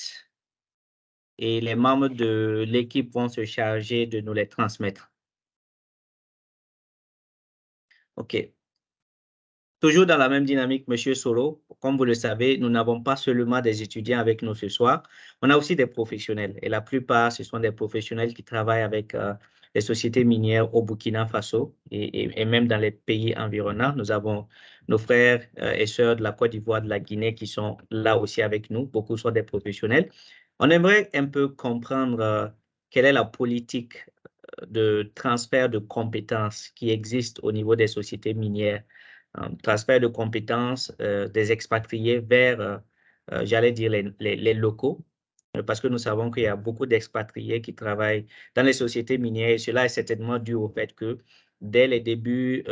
et les membres de l'équipe vont se charger de nous les transmettre. OK. Toujours dans la même dynamique, M. Soro, comme vous le savez, nous n'avons pas seulement des étudiants avec nous ce soir, on a aussi des professionnels. Et la plupart, ce sont des professionnels qui travaillent avec les sociétés minières au Burkina Faso et même dans les pays environnants. Nous avons nos frères et sœurs de la Côte d'Ivoire, de la Guinée qui sont là aussi avec nous. Beaucoup sont des professionnels. On aimerait un peu comprendre quelle est la politique de transfert de compétences qui existe au niveau des sociétés minières. Transfert de compétences des expatriés vers, j'allais dire, les locaux, parce que nous savons qu'il y a beaucoup d'expatriés qui travaillent dans les sociétés minières et cela est certainement dû au fait que dès les débuts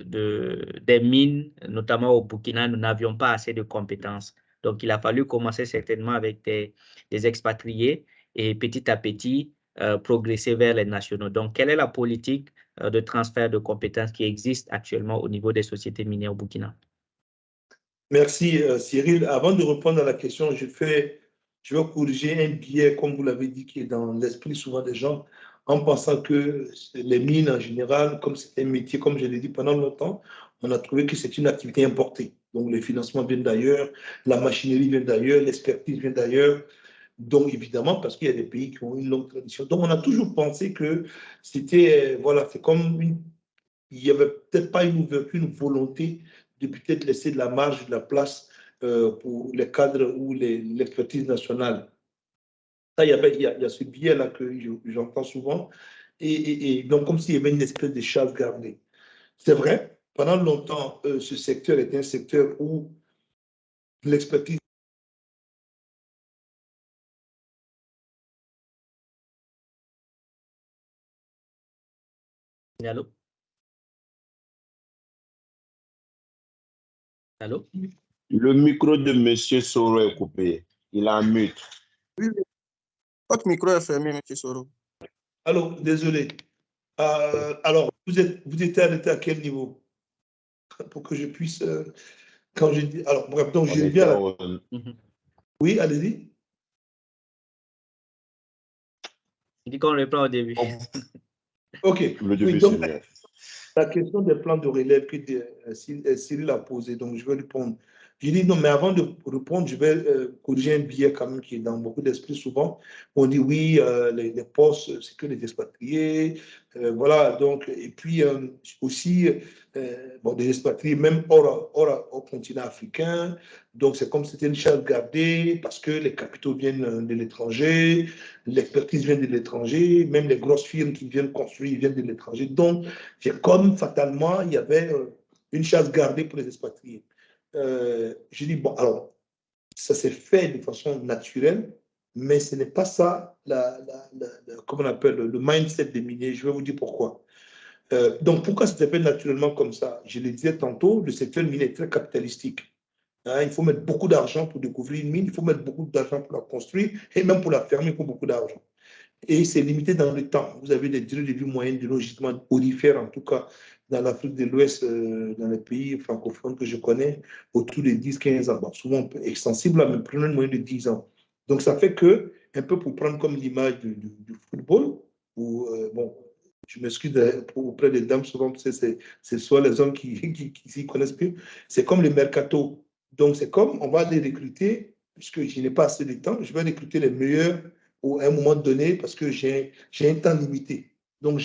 des mines, notamment au Burkina, nous n'avions pas assez de compétences. Donc, il a fallu commencer certainement avec des expatriés et petit à petit progresser vers les nationaux. Donc, quelle est la politique de transfert de compétences qui existe actuellement au niveau des sociétés minières au Burkina?
Merci Cyril. Avant de répondre à la question, je vais corriger un biais, comme vous l'avez dit, qui est dans l'esprit souvent des gens, en pensant que les mines en général, comme c'est un métier, comme je l'ai dit pendant longtemps, on a trouvé que c'est une activité importée. Donc les financements viennent d'ailleurs, la machinerie vient d'ailleurs, l'expertise vient d'ailleurs. Donc évidemment, parce qu'il y a des pays qui ont une longue tradition. Donc on a toujours pensé que c'était, voilà, c'est comme il n'y avait peut-être pas une ouverture, une volonté de peut-être laisser de la marge, de la place pour les cadres ou l'expertise nationale. Ça, il y a ce biais-là que j'entends souvent. Et donc, comme s'il y avait une espèce de chasse gardée. C'est vrai, pendant longtemps, ce secteur était un secteur où l'expertise.
Allô? Allô?
Le micro de M. Soro est coupé. Il est en mute.
Oui, votre micro est fermé, M. Soro.
Allô, désolé. Alors, vous étiez arrêté à quel niveau? Pour que je puisse, quand je dis, alors bref, donc je reviens à la... Oui, allez-y.
Il dit qu'on reprend au début.
OK.
Le début,
oui, donc,
c'est mieux.
la question des plans de relève que Cyril a posée, donc je vais répondre. Je dis non, mais avant de répondre, je vais corriger un biais quand même qui est dans beaucoup d'esprits souvent. On dit oui, les postes, c'est que les expatriés, voilà, donc, et puis aussi, bon, des expatriés même hors continent africain, donc c'est comme si c'était une chasse gardée parce que les capitaux viennent de l'étranger, l'expertise vient de l'étranger, même les grosses firmes qui viennent construire viennent de l'étranger. Donc, c'est comme fatalement, il y avait une chasse gardée pour les expatriés. Je dis, bon, alors, ça s'est fait de façon naturelle, mais ce n'est pas ça, comment on appelle, le mindset des miniers. Je vais vous dire pourquoi. Donc, pourquoi ça s'est fait naturellement comme ça? Je le disais tantôt, le secteur minier est très capitalistique. Hein, il faut mettre beaucoup d'argent pour découvrir une mine, il faut mettre beaucoup d'argent pour la construire, et même pour la fermer, il faut beaucoup d'argent. Et c'est limité dans le temps. Vous avez des durées de vie moyennes de logissements aurifères, en tout cas dans l'Afrique de l'Ouest, dans les pays francophones que je connais, autour de 10-15 ans. Bon, souvent extensible, mais prenons une moyenne de 10 ans. Donc ça fait que, un peu pour prendre comme l'image du football, où, bon, je m'excuse auprès des dames, souvent, c'est soit les hommes qui s'y connaissent plus, c'est comme le mercato. Donc c'est comme, on va les recruter, puisque je n'ai pas assez de temps, je vais recruter les meilleurs à un moment donné parce que j'ai un temps limité. Donc,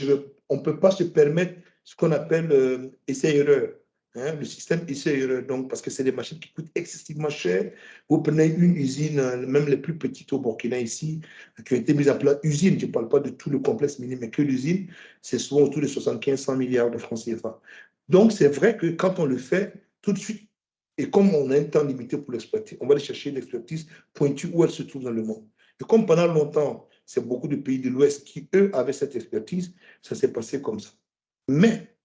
on ne peut pas se permettre ce qu'on appelle essai-erreur. Hein, le système essai-erreur, donc, parce que c'est des machines qui coûtent excessivement cher. Vous prenez une usine, même les plus petites au Burkina ici, qui ont été mises en place. Usine, je ne parle pas de tout le complexe minier, mais que l'usine, c'est souvent autour de 75-100 milliards de francs CFA. Donc, c'est vrai que quand on le fait, tout de suite, et comme on a un temps limité pour l'exploiter, on va aller chercher l'expertise pointue où elle se trouve dans le monde. Et comme pendant longtemps, c'est beaucoup de pays de l'Ouest qui, eux, avaient cette expertise, ça s'est passé comme ça. Mais,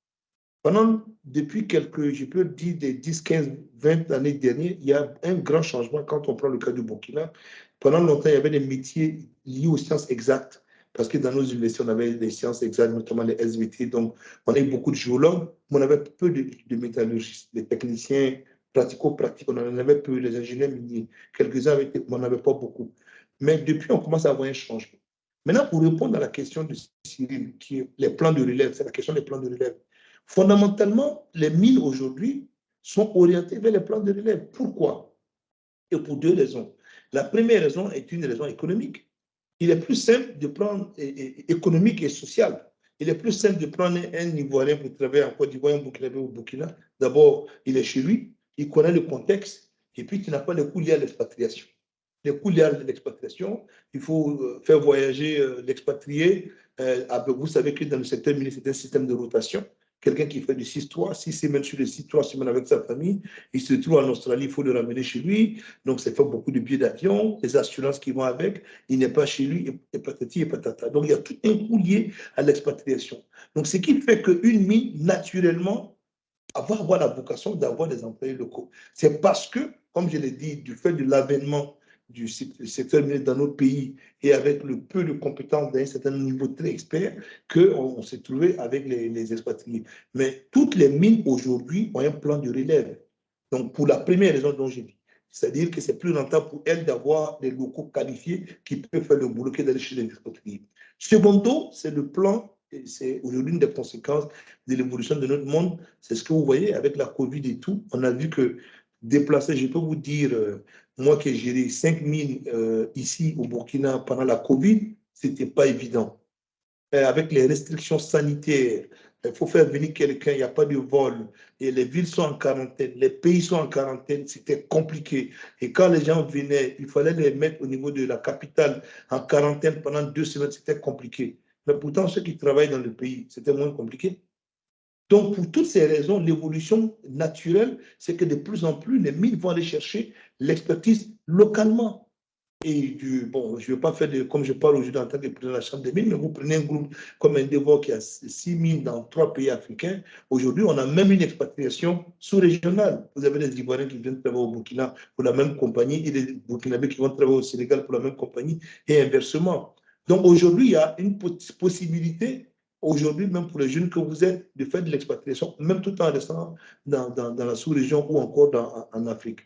Depuis je peux dire des 10, 15, 20 années dernières, il y a un grand changement quand on prend le cas du Burkina. Pendant longtemps, il y avait des métiers liés aux sciences exactes, parce que dans nos universités, on avait des sciences exactes, notamment les SVT, donc on avait beaucoup de géologues, mais on avait peu de métallurgistes, des techniciens pratico-pratiques, on en avait peu, les ingénieurs miniers, quelques-uns avaient été, mais on n'avait pas beaucoup. Mais depuis, on commence à avoir un changement. Maintenant, pour répondre à la question de Cyril, qui est les plans de relève, c'est la question des plans de relève. Fondamentalement, les mines aujourd'hui sont orientées vers les plans de relève. Pourquoi? Et pour deux raisons. La première raison est une raison économique. Il est plus simple de prendre, économique et social. Il est plus simple de prendre un Ivoirien pour travailler en Côte d'Ivoire, un Burkinabé au Burkina. D'abord, il est chez lui, il connaît le contexte, et puis il n'a pas les coûts liés à l'expatriation. Les coûts liés à l'expatriation, il faut faire voyager l'expatrié. Vous savez que dans le secteur minier, c'est un système de rotation. Quelqu'un qui fait du 6-3, 6 semaines sur le 6-3 semaines avec sa famille, il se trouve en Australie, il faut le ramener chez lui. Donc, ça fait beaucoup de billets d'avion, les assurances qui vont avec. Il n'est pas chez lui, et patati et patata. Donc, il y a tout un coût lié à l'expatriation. Donc, ce qui fait qu'une mine, naturellement, va avoir la vocation d'avoir des employés locaux. C'est parce que, comme je l'ai dit, du fait de l'avènement du secteur minier dans notre pays et avec le peu de compétences d'un certain niveau très expert, qu'on s'est trouvé avec les expatriés. Mais toutes les mines aujourd'hui ont un plan de relève. Donc, pour la première raison dont j'ai dit, c'est-à-dire que c'est plus rentable pour elles d'avoir des locaux qualifiés qui peuvent faire le boulot que d'aller chez les expatriés. Secondo, c'est le plan, et c'est aujourd'hui une des conséquences de l'évolution de notre monde. C'est ce que vous voyez avec la Covid et tout. On a vu que déplacer, je peux vous dire, moi qui ai géré 5 mines ici au Burkina pendant la Covid, ce n'était pas évident. Avec les restrictions sanitaires, il faut faire venir quelqu'un, il n'y a pas de vol, et les villes sont en quarantaine, les pays sont en quarantaine, c'était compliqué. Et quand les gens venaient, il fallait les mettre au niveau de la capitale en quarantaine pendant 2 semaines, c'était compliqué. Mais pourtant, ceux qui travaillent dans le pays, c'était moins compliqué. Donc, pour toutes ces raisons, l'évolution naturelle, c'est que de plus en plus, les mines vont aller chercher l'expertise localement. Et bon, je ne vais pas faire comme je parle aujourd'hui en tant que président de la Chambre des mines, mais vous prenez un groupe comme Endeavour qui a 6 mines dans 3 pays africains. Aujourd'hui, on a même une expatriation sous-régionale. Vous avez des Ivoiriens qui viennent travailler au Burkina pour la même compagnie et des Burkinabés qui vont travailler au Sénégal pour la même compagnie et inversement. Donc, aujourd'hui, il y a une possibilité, aujourd'hui, même pour les jeunes que vous êtes, de faire de l'expatriation, même tout en restant dans la sous-région ou encore en Afrique.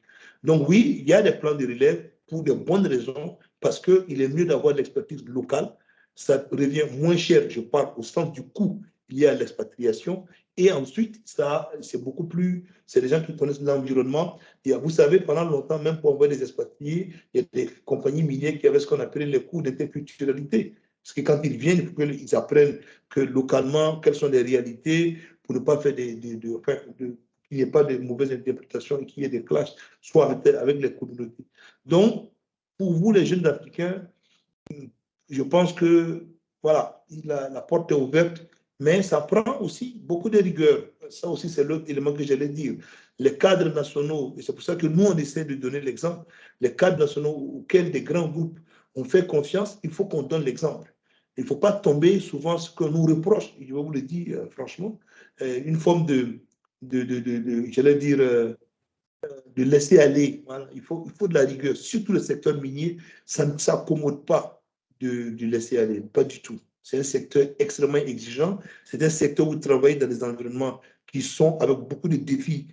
Donc, oui, il y a des plans de relève pour de bonnes raisons, parce qu'il est mieux d'avoir de l'expertise locale. Ça revient moins cher, je parle au sens du coût lié à l'expatriation. Et ensuite, c'est beaucoup plus, c'est des gens qui connaissent l'environnement. Et vous savez, pendant longtemps, même pour envoyer des expatriés, il y a des compagnies minières qui avaient ce qu'on appelait les cours d'interculturalité. Parce que quand ils viennent, il faut qu'ils apprennent que localement, quelles sont les réalités, pour ne pas faire qu'il n'y ait pas de mauvaises interprétations et qu'il y ait des clashs, soit avec les communautés. Donc, pour vous, les jeunes Africains, je pense que, voilà, la porte est ouverte, mais ça prend aussi beaucoup de rigueur. Ça aussi, c'est l'autre élément que j'allais dire. Les cadres nationaux, et c'est pour ça que nous, on essaie de donner l'exemple, les cadres nationaux auxquels des grands groupes ont fait confiance, il faut qu'on donne l'exemple. Il ne faut pas tomber souvent ce qu'on nous reproche, je vais vous le dire franchement, une forme j'allais dire, de laisser aller. Voilà. Il faut de la rigueur. Surtout le secteur minier, ça ne s'accommode pas de laisser aller, pas du tout. C'est un secteur extrêmement exigeant. C'est un secteur où vous travaillez dans des environnements qui sont avec beaucoup de défis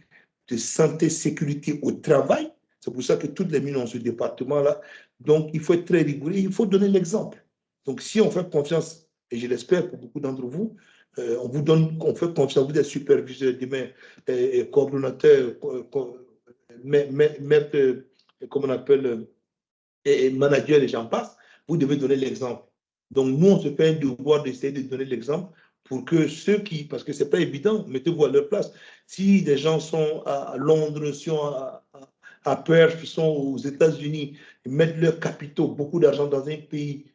de santé, sécurité au travail. C'est pour ça que toutes les mines ont ce département-là. Donc, il faut être très rigoureux. Il faut donner l'exemple. Donc, si on fait confiance, et je l'espère pour beaucoup d'entre vous, on fait confiance, vous êtes superviseur, demain, coordonnateur, maître, comme on appelle, manager, et j'en passe, vous devez donner l'exemple. Donc, nous, on se fait un devoir d'essayer de donner l'exemple pour que ceux qui, parce que ce n'est pas évident, mettez-vous à leur place. Si des gens sont à Londres, sont à Perth, sont aux États-Unis, mettent leurs capitaux, beaucoup d'argent dans un pays,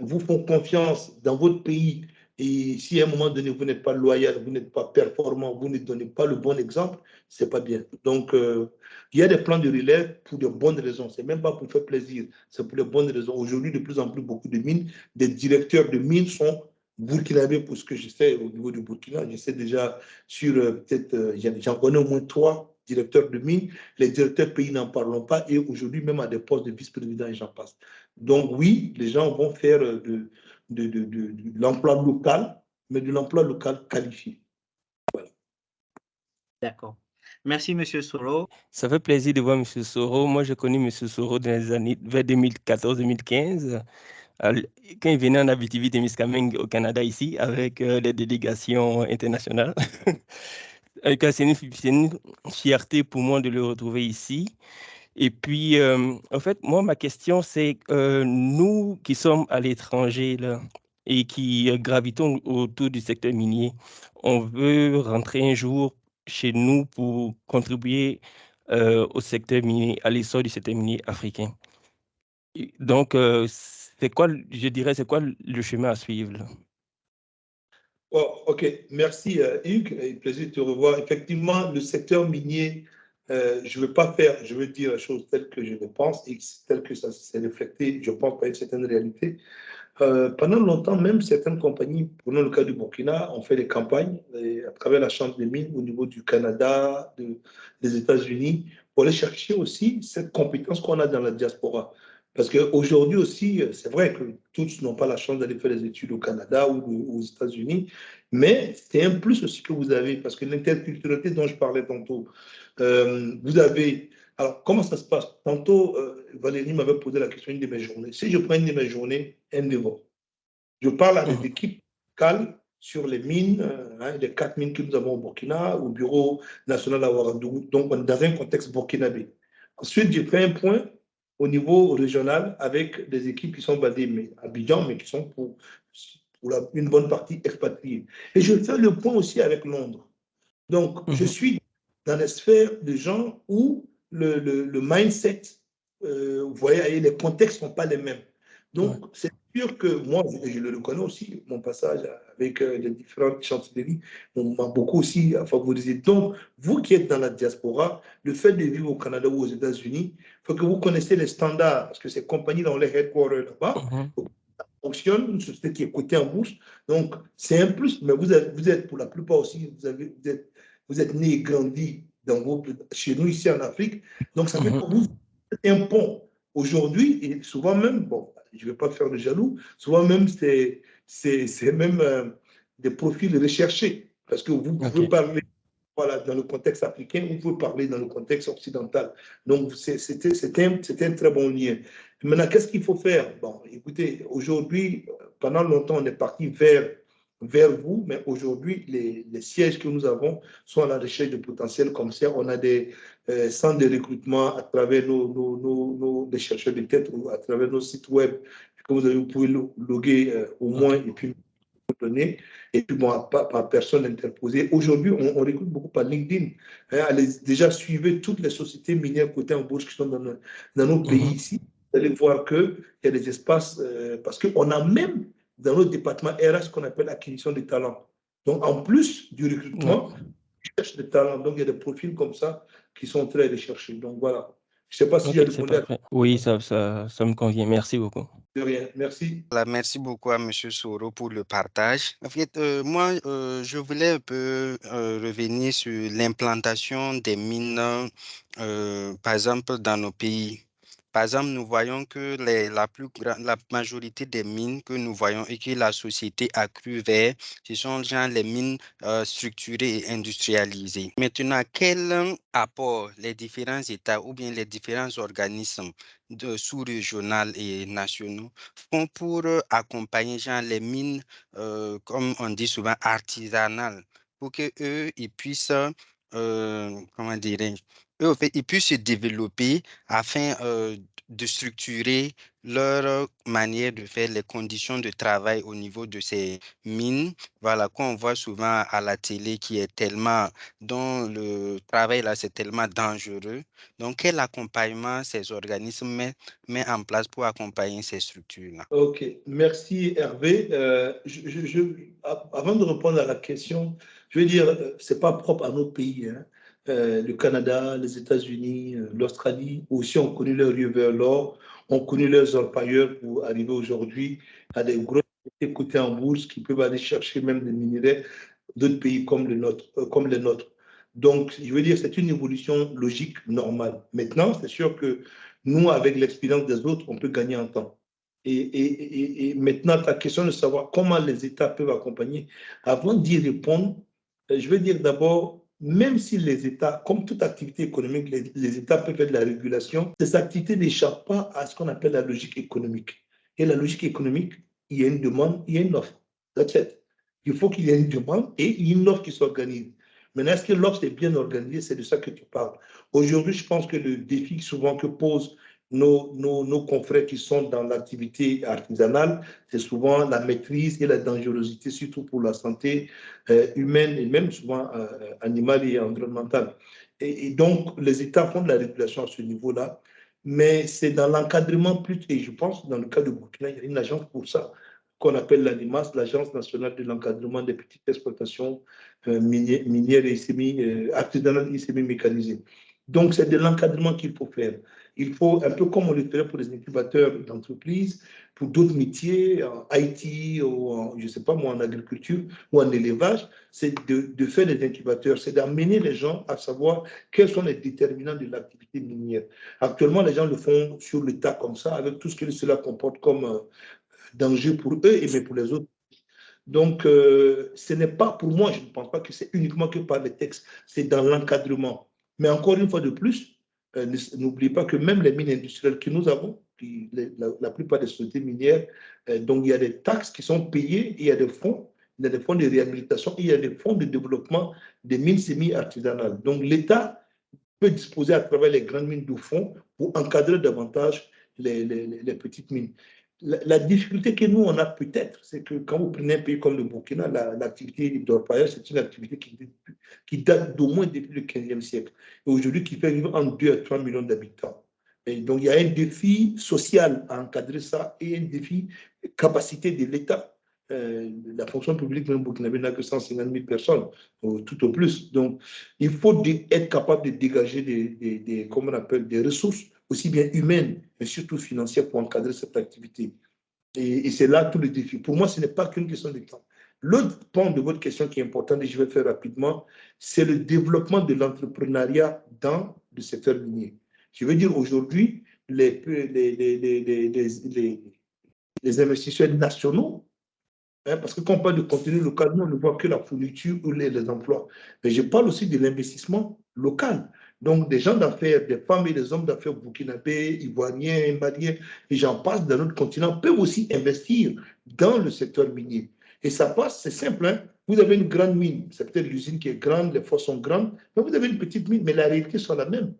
vous font confiance dans votre pays, et si à un moment donné, vous n'êtes pas loyal, vous n'êtes pas performant, vous ne donnez pas le bon exemple, ce n'est pas bien. Donc, il y a des plans de relève pour de bonnes raisons. Ce n'est même pas pour faire plaisir, c'est pour de bonnes raisons. Aujourd'hui, de plus en plus, beaucoup de mines, des directeurs de mines sont burkinabé pour ce que je sais au niveau du Burkina. Je sais déjà sur peut-être, j'en connais au moins 3 directeurs de mines. Les directeurs pays n'en parlons pas et aujourd'hui même à des postes de vice-président et j'en passe. Donc oui, les gens vont faire de l'emploi local, mais de l'emploi local qualifié. Voilà.
D'accord. Merci, M. Soro.
Ça fait plaisir de voir M. Soro. Moi, j'ai connu M. Soro dans les années vers 2014-2015, quand il venait en Abitibi-Témiscamingue au Canada, ici, avec les délégations internationales. C'est une fierté pour moi de le retrouver ici. Et puis, en fait, moi, ma question, c'est nous qui sommes à l'étranger là, et qui gravitons autour du secteur minier, on veut rentrer un jour chez nous pour contribuer au secteur minier, à l'essor du secteur minier africain. Donc, c'est quoi, je dirais, c'est quoi le chemin à suivre là?
Oh, OK, merci Hugues, plaisir de te revoir. Effectivement, le secteur minier, je veux dire la chose telle que je le pense et telle que ça s'est reflété, je pense, par une certaine réalité. Pendant longtemps, même certaines compagnies, prenons le cas du Burkina, ont fait des campagnes à travers la Chambre des mines au niveau du Canada, des États-Unis, pour aller chercher aussi cette compétence qu'on a dans la diaspora. Parce qu'aujourd'hui aussi, c'est vrai que tous n'ont pas la chance d'aller faire des études au Canada ou aux États-Unis, mais c'est un plus aussi que vous avez, parce que l'interculturalité dont je parlais tantôt, vous avez... Alors, comment ça se passe? Tantôt, Valérie m'avait posé la question une de mes journées. Si je prends une de mes journées, un niveau, je parle à des équipes locales sur les mines, les 4 mines que nous avons au Burkina, au Bureau national à Ouagadougou, donc dans un contexte burkinabé. Ensuite, je fais un point au niveau régional avec des équipes qui sont basées à Abidjan, mais qui sont pour une bonne partie expatriées. Et je fais le point aussi avec Londres. Donc, je suis dans la sphère de gens où le mindset, vous voyez, les contextes ne sont pas les mêmes. Donc, c'est sûr que moi, je le reconnais aussi, mon passage avec les différentes chancelleries m'a beaucoup aussi favorisé. Donc, vous qui êtes dans la diaspora, le fait de vivre au Canada ou aux États-Unis, il faut que vous connaissiez les standards, parce que ces compagnies-là ont les headquarters là-bas. Ça fonctionne, une société qui est cotée en bourse. Donc, c'est un plus, mais vous êtes pour la plupart aussi, vous êtes né et grandi chez nous ici en Afrique. Donc, ça fait que vous êtes un pont. Aujourd'hui, et souvent même, bon, je ne vais pas faire de jaloux, souvent même, c'est même des profils recherchés. Parce que vous pouvez parler dans le contexte africain, vous pouvez parler dans le contexte occidental. Donc, c'était un très bon lien. Maintenant, qu'est-ce qu'il faut faire? Bon, écoutez, aujourd'hui, pendant longtemps, on est parti vers vous, mais aujourd'hui, les sièges que nous avons sont à la recherche de potentiels comme ça. On a des centres de recrutement à travers des chercheurs de tête ou à travers nos sites web que vous pouvez loguer au moins et puis donner. Et puis, bon, par personne interposée. Aujourd'hui, on recrute beaucoup par LinkedIn. Allez déjà suivez toutes les sociétés minières cotées en bourse qui sont dans nos pays ici. Vous allez voir qu'il y a des espaces, parce qu'on a même dans notre département RH ce qu'on appelle acquisition des talents. Donc, en plus du recrutement, on cherche des talents. Donc, il y a des profils comme ça qui sont très recherchés. Donc, voilà. Je ne sais pas si j'ai répondu à...
Oui, ça me convient. Merci beaucoup.
De rien. Merci.
Merci beaucoup à M. Soro pour le partage. En fait, moi, je voulais un peu revenir sur l'implantation des mines, par exemple, dans nos pays. Par exemple, nous voyons que la majorité des mines que nous voyons et que la société a cru vers, ce sont genre les mines structurées et industrialisées. Maintenant, quel apport les différents États ou bien les différents organismes sous-régionaux et nationaux font pour accompagner genre, les mines, comme on dit souvent, artisanales, pour qu'eux, ils puissent, comment dirais-je, eux, en fait, ils puissent se développer afin de structurer leur manière de faire, les conditions de travail au niveau de ces mines. Voilà, qu'on voit souvent à la télé dont le travail là, c'est tellement dangereux. Donc, quel accompagnement ces organismes mettent en place pour accompagner ces structures-là?
OK, merci Hervé. Avant de répondre à la question, je veux dire, ce n'est pas propre à notre pays. Hein. Le Canada, les États-Unis, l'Australie, aussi ont connu leur rue vers l'or, ont connu leurs orpailleurs pour arriver aujourd'hui à des grosses été cotés en bourse, qui peuvent aller chercher même des minerais d'autres pays comme les nôtres. Donc, je veux dire, c'est une évolution logique, normale. Maintenant, c'est sûr que nous, avec l'expérience des autres, on peut gagner en temps. Et maintenant, ta question de savoir comment les États peuvent accompagner, avant d'y répondre, je veux dire d'abord, même si les États, comme toute activité économique, les États peuvent faire de la régulation, ces activités n'échappent pas à ce qu'on appelle la logique économique. Et la logique économique, il y a une demande, il y a une offre. That's it. Il faut qu'il y ait une demande et une offre qui s'organise. Maintenant, est-ce que l'offre est bien organisée? C'est de ça que tu parles. Aujourd'hui, je pense que le défi souvent que posent nos confrères qui sont dans l'activité artisanale, c'est souvent la maîtrise et la dangerosité, surtout pour la santé humaine et même souvent animale et environnementale. Et donc, les États font de la régulation à ce niveau-là, mais c'est dans l'encadrement plus, et je pense que dans le cas de Burkina, il y a une agence pour ça, qu'on appelle l'ANIMAS, l'Agence nationale de l'encadrement des petites exploitations minières et artisanales et semi-mécanisées. Donc, c'est de l'encadrement qu'il faut faire. Il faut, un peu comme on le ferait pour les incubateurs d'entreprises, pour d'autres métiers, en IT, ou en, je ne sais pas moi, en agriculture ou en élevage, c'est de faire des incubateurs, c'est d'amener les gens à savoir quels sont les déterminants de l'activité minière. Actuellement, les gens le font sur le tas comme ça, avec tout ce que cela comporte comme danger pour eux et même pour les autres. Donc, ce n'est pas, pour moi, je ne pense pas que c'est uniquement que par les textes, c'est dans l'encadrement. Mais encore une fois de plus, n'oubliez pas que même les mines industrielles que nous avons, la plupart des sociétés minières, donc il y a des taxes qui sont payées, il y a des fonds de réhabilitation, il y a des fonds de développement des mines semi-artisanales. Donc l'État peut disposer à travers les grandes mines de fonds pour encadrer davantage les petites mines. La difficulté que nous, on a peut-être, c'est que quand vous prenez un pays comme le Burkina, l'activité d'orpaillage, c'est une activité qui date d'au moins depuis le 15e siècle. Et aujourd'hui, qui fait vivre en 2 à 3 millions d'habitants. Et donc, il y a un défi social à encadrer ça et un défi de capacité de l'État. La fonction publique même burkinabé n'a que 150 000 personnes, tout au plus. Donc, il faut être capable de dégager comment on appelle, des ressources, aussi bien humaines, mais surtout financières, pour encadrer cette activité. Et c'est là tout le défi. Pour moi, ce n'est pas qu'une question de temps. L'autre point de votre question qui est important, et je vais faire rapidement, c'est le développement de l'entrepreneuriat dans le secteur minier. Je veux dire, aujourd'hui, les investisseurs nationaux, parce que quand on parle de contenu local, nous, on ne voit que la fourniture ou les emplois. Mais je parle aussi de l'investissement local. Donc, des gens d'affaires, des femmes et des hommes d'affaires burkinabés, ivoiriens, maliens, et j'en passe dans notre continent, peuvent aussi investir dans le secteur minier. Et ça passe, c'est simple. Hein? Vous avez une grande mine, c'est peut-être l'usine qui est grande, les forces sont grandes, mais vous avez une petite mine, mais la réalité sont la même.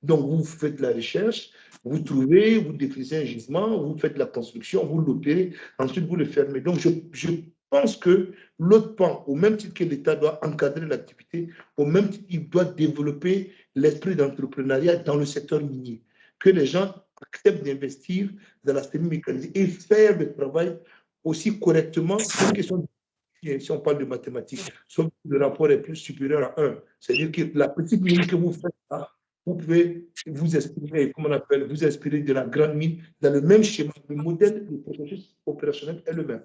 Donc, vous faites de la recherche, vous trouvez, vous défrisez un gisement, vous faites de la construction, vous l'opérez, ensuite vous le fermez. Donc, je pense que l'autre pan, au même titre que l'État doit encadrer l'activité, au même titre qu'il doit développer l'esprit d'entrepreneuriat dans le secteur minier, que les gens acceptent d'investir dans la semi-mécanisée et faire le travail aussi correctement. C'est une question de, si on parle de mathématiques, sauf que le rapport est plus supérieur à 1. C'est-à-dire que la petite mine que vous faites là, vous pouvez vous inspirer, comment on appelle, vous inspirer de la grande mine dans le même schéma. Le modèle, le processus opérationnel est le même.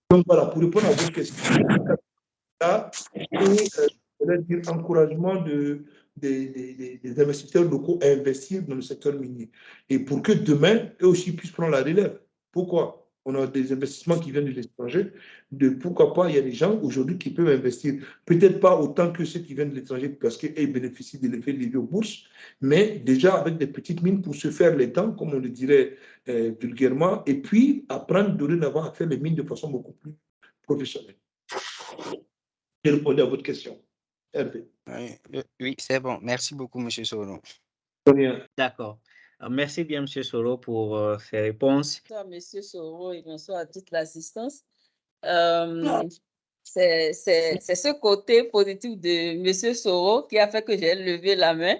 Donc voilà, pour répondre à votre question, là, et encouragement des investisseurs locaux à investir dans le secteur minier. Et pour que demain, eux aussi puissent prendre la relève. Pourquoi? On a des investissements qui viennent de l'étranger. Pourquoi pas, il y a des gens aujourd'hui qui peuvent investir, peut-être pas autant que ceux qui viennent de l'étranger parce qu'ils bénéficient de l'effet levier aux bourses, mais déjà avec des petites mines pour se faire les dents, comme on le dirait vulgairement, et puis apprendre dorénavant à faire les mines de façon beaucoup plus professionnelle. Je réponds à votre question. Hervé.
Oui, c'est bon. Merci beaucoup, M. Soro.
D'accord. Merci bien, M. Soro, pour ces réponses.
Bonsoir, M. Soro, et bonsoir à toute l'assistance. C'est ce côté positif de M. Soro qui a fait que j'ai levé la main,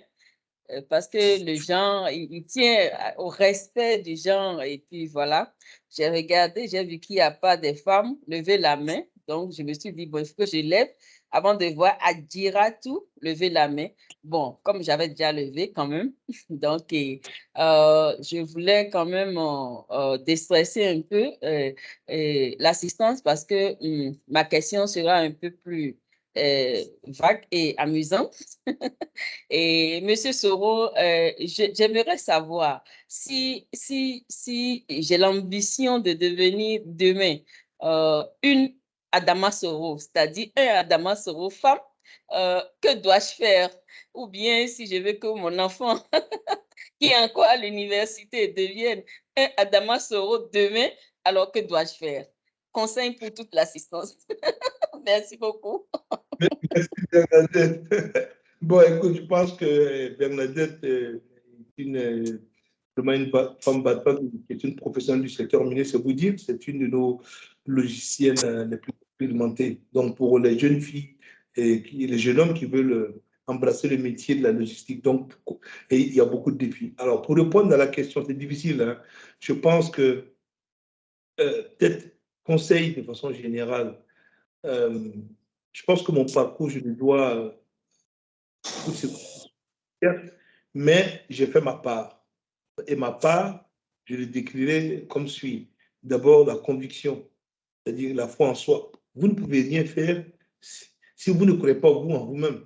parce que le genre, il tient au respect du genre. Et puis voilà, j'ai regardé, j'ai vu qu'il n'y a pas de femmes lever la main. Donc, je me suis dit, bon, il faut que je lève avant de voir Adjiratou lever la main. Bon, comme j'avais déjà levé quand même, donc je voulais quand même déstresser un peu l'assistance parce que ma question sera un peu plus vague et amusante. Et Monsieur Soro, j'aimerais savoir si j'ai l'ambition de devenir demain une Adama Soro, c'est-à-dire un Adama Soro femme, que dois-je faire? Ou bien si je veux que mon enfant qui est encore à l'université devienne un Adama Soro demain, alors que dois-je faire? Conseil pour toute l'assistance. Merci beaucoup.
Merci Bernadette. Bon, écoute, je pense que Bernadette est vraiment une femme battante qui est une professionnelle du secteur minier, c'est vous dire, c'est une de nos logiciennes les plus expérimentées. Donc, pour les jeunes filles et les jeunes hommes qui veulent embrasser le métier de la logistique, donc, et il y a beaucoup de défis. Alors, pour répondre à la question, c'est difficile, hein. Je pense que, peut-être, conseil de façon générale, je pense que mon parcours, je le dois mais j'ai fait ma part. Et ma part, je le décrirai comme suit. D'abord, la conviction, c'est-à-dire la foi en soi. Vous ne pouvez rien faire si vous ne croyez pas vous en vous-même.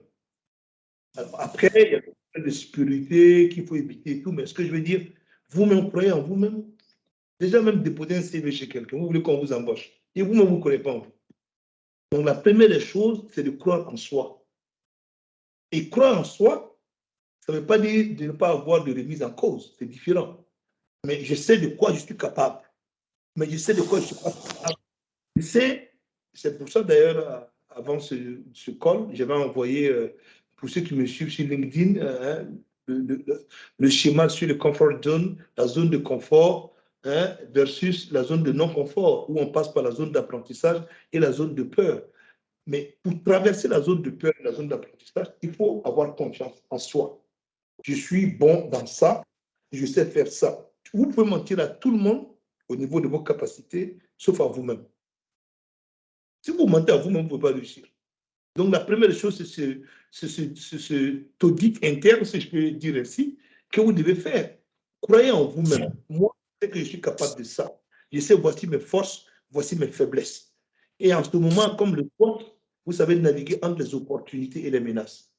Après, il y a plein de spiritualité qu'il faut éviter et tout, mais ce que je veux dire, vous-même croyez en vous-même. Déjà, même déposer un CV chez quelqu'un, vous voulez qu'on vous embauche. Et vous-même, vous ne croyez pas en vous. Donc, la première des choses, c'est de croire en soi. Et croire en soi, ça ne veut pas dire de ne pas avoir de remise en cause, c'est différent. Mais je sais de quoi je suis capable. Mais je sais de quoi je suis pas capable. Je sais, c'est pour ça d'ailleurs, avant ce call, j'avais envoyé, pour ceux qui me suivent sur LinkedIn, le schéma sur le comfort zone, la zone de confort, versus la zone de non-confort, où on passe par la zone d'apprentissage et la zone de peur. Mais pour traverser la zone de peur et la zone d'apprentissage, il faut avoir confiance en soi. Je suis bon dans ça, je sais faire ça. Vous pouvez mentir à tout le monde au niveau de vos capacités, sauf à vous-même. Si vous mentez à vous-même, vous ne pouvez pas réussir. Donc, la première chose, c'est ce audit interne, si je peux dire ainsi, que vous devez faire. Croyez en vous-même. Moi, je sais que je suis capable de ça. Je sais, voici mes forces, voici mes faiblesses. Et en ce moment, comme le sport, vous savez naviguer entre les opportunités et les menaces.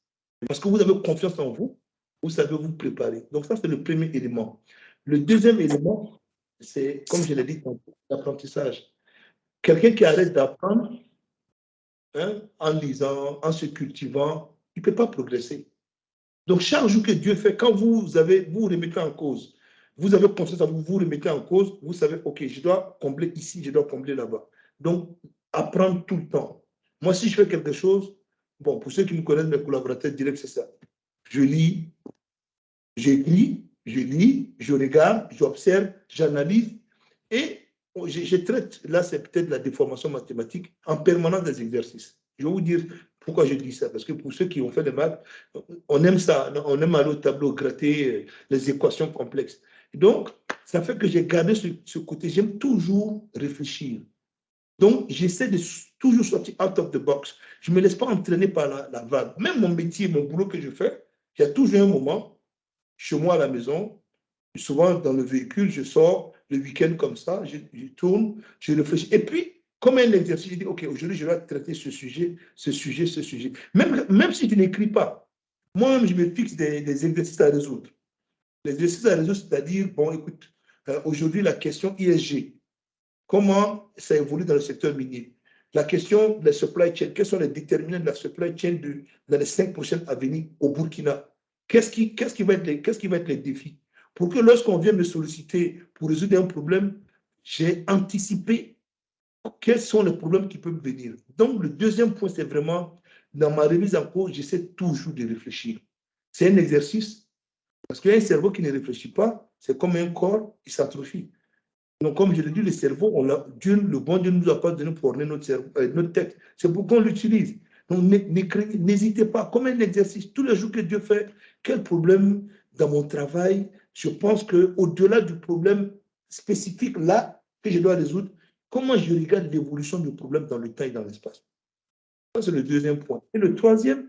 Parce que vous avez confiance en vous, vous savez vous préparer. Donc, ça, c'est le premier élément. Le deuxième élément, c'est, comme je l'ai dit, l'apprentissage. Quelqu'un qui arrête d'apprendre, en lisant, en se cultivant, il ne peut pas progresser. Donc, chaque jour que Dieu fait, quand vous remettez en cause, vous avez conscience à vous, vous remettez en cause, vous savez, OK, je dois combler ici, je dois combler là-bas. Donc, apprendre tout le temps. Moi, si je fais quelque chose, bon, pour ceux qui me connaissent, mes collaborateurs diraient que c'est ça. Je lis, j'écris, je lis, je regarde, j'observe, j'analyse et je traite, là c'est peut-être la déformation mathématique, en permanence des exercices. Je vais vous dire pourquoi je dis ça, parce que pour ceux qui ont fait des maths, on aime ça, on aime aller au tableau, gratter les équations complexes. Donc, ça fait que j'ai gardé ce côté, j'aime toujours réfléchir. Donc, j'essaie de toujours sortir out of the box. Je ne me laisse pas entraîner par la vague. Même mon métier, mon boulot que je fais, il y a toujours un moment, chez moi à la maison, souvent dans le véhicule, je sors le week-end comme ça, je tourne, je réfléchis. Et puis, comme un exercice, je dis, OK, aujourd'hui, je vais traiter ce sujet. Même si je n'écris pas, moi-même, je me fixe des exercices à résoudre. Les exercices à résoudre, c'est-à-dire, bon, écoute, aujourd'hui, la question ISG, comment ça évolue dans le secteur minier? La question des supply chain, quels sont les déterminants de la supply chain dans les 5 prochaines années au Burkina? Qu'est-ce qui va être les défis? Pour que lorsqu'on vient me solliciter pour résoudre un problème, j'ai anticipé quels sont les problèmes qui peuvent venir. Donc, le deuxième point, c'est vraiment, dans ma remise en cause, j'essaie toujours de réfléchir. C'est un exercice, parce qu'il y a un cerveau qui ne réfléchit pas, c'est comme un corps, il s'atrophie. Donc, comme je l'ai dit, le cerveau, le bon Dieu ne nous a pas donné pour orner notre tête. C'est pour qu'on l'utilise. Donc, n'hésitez pas, comme un exercice, tous les jours que Dieu fait, quel problème dans mon travail, je pense qu'au-delà du problème spécifique là que je dois résoudre, comment je regarde l'évolution du problème dans le temps et dans l'espace. Ça, c'est le deuxième point. Et le troisième,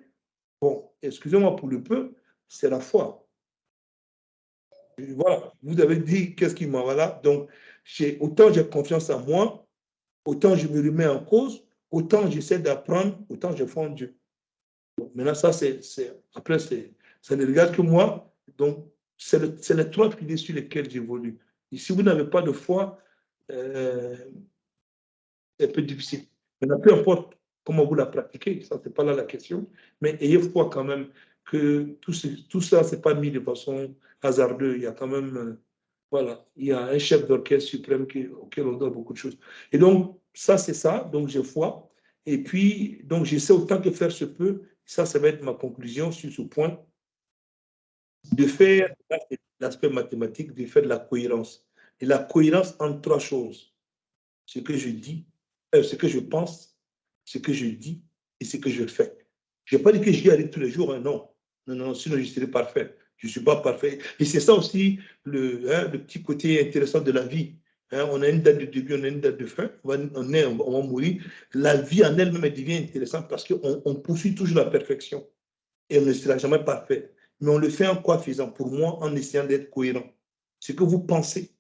bon, excusez-moi pour le peu, c'est la foi. Voilà, vous avez dit qu'est-ce qui m'a... Voilà, donc, autant j'ai confiance en moi, autant je me remets en cause, autant j'essaie d'apprendre, autant je foi en Dieu. Donc, maintenant, ça, après, ça ne regarde que moi. Donc, c'est les trois piliers sur lesquels j'évolue. Et si vous n'avez pas de foi, c'est un peu difficile. Maintenant, peu importe comment vous la pratiquez, ça, c'est pas là la question, mais ayez foi quand même que tout ça, c'est pas mis de façon hasardeuse. Il y a quand même, voilà, il y a un chef d'orchestre suprême auquel on doit beaucoup de choses. Et donc, ça, c'est ça. Donc, j'ai foi. Et puis, donc, j'essaie autant que faire se peut, ça va être ma conclusion sur ce point, de faire l'aspect mathématique, de faire de la cohérence. Et la cohérence entre trois choses. Ce que je dis, ce que je pense, ce que je dis et ce que je fais. Je n'ai pas dit que j'y arrive tous les jours, hein, non. Non, sinon je serais parfait. Je ne suis pas parfait. Et c'est ça aussi le petit côté intéressant de la vie. Hein, on a une date de début, on a une date de fin, on va mourir. La vie en elle-même devient intéressante parce qu'on poursuit toujours la perfection. Et on ne sera jamais parfait. Mais on le fait en quoi faisant? Pour moi, en essayant d'être cohérent. Ce que vous pensez,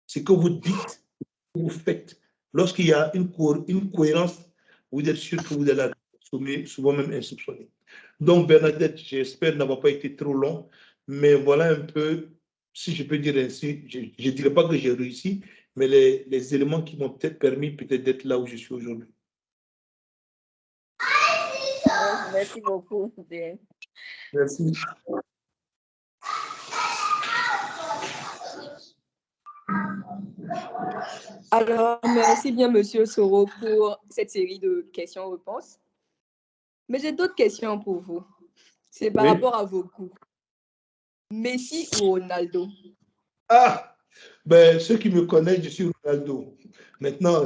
ce que vous dites, ce que vous faites. Lorsqu'il y a une cohérence, vous êtes sûr que vous allez sommet, souvent même insoupçonné. Donc, Bernadette, j'espère n'avoir pas été trop long, mais voilà un peu, si je peux dire ainsi, je ne dirais pas que j'ai réussi, mais les éléments qui m'ont peut-être permis d'être là où je suis aujourd'hui.
Merci beaucoup.
Merci.
Alors, merci bien, Monsieur Soro, pour cette série de questions-réponses. Mais j'ai d'autres questions pour vous. C'est par rapport à vos goûts. Messi ou Ronaldo?
Ah, ben, ceux qui me connaissent, je suis Ronaldo. Maintenant,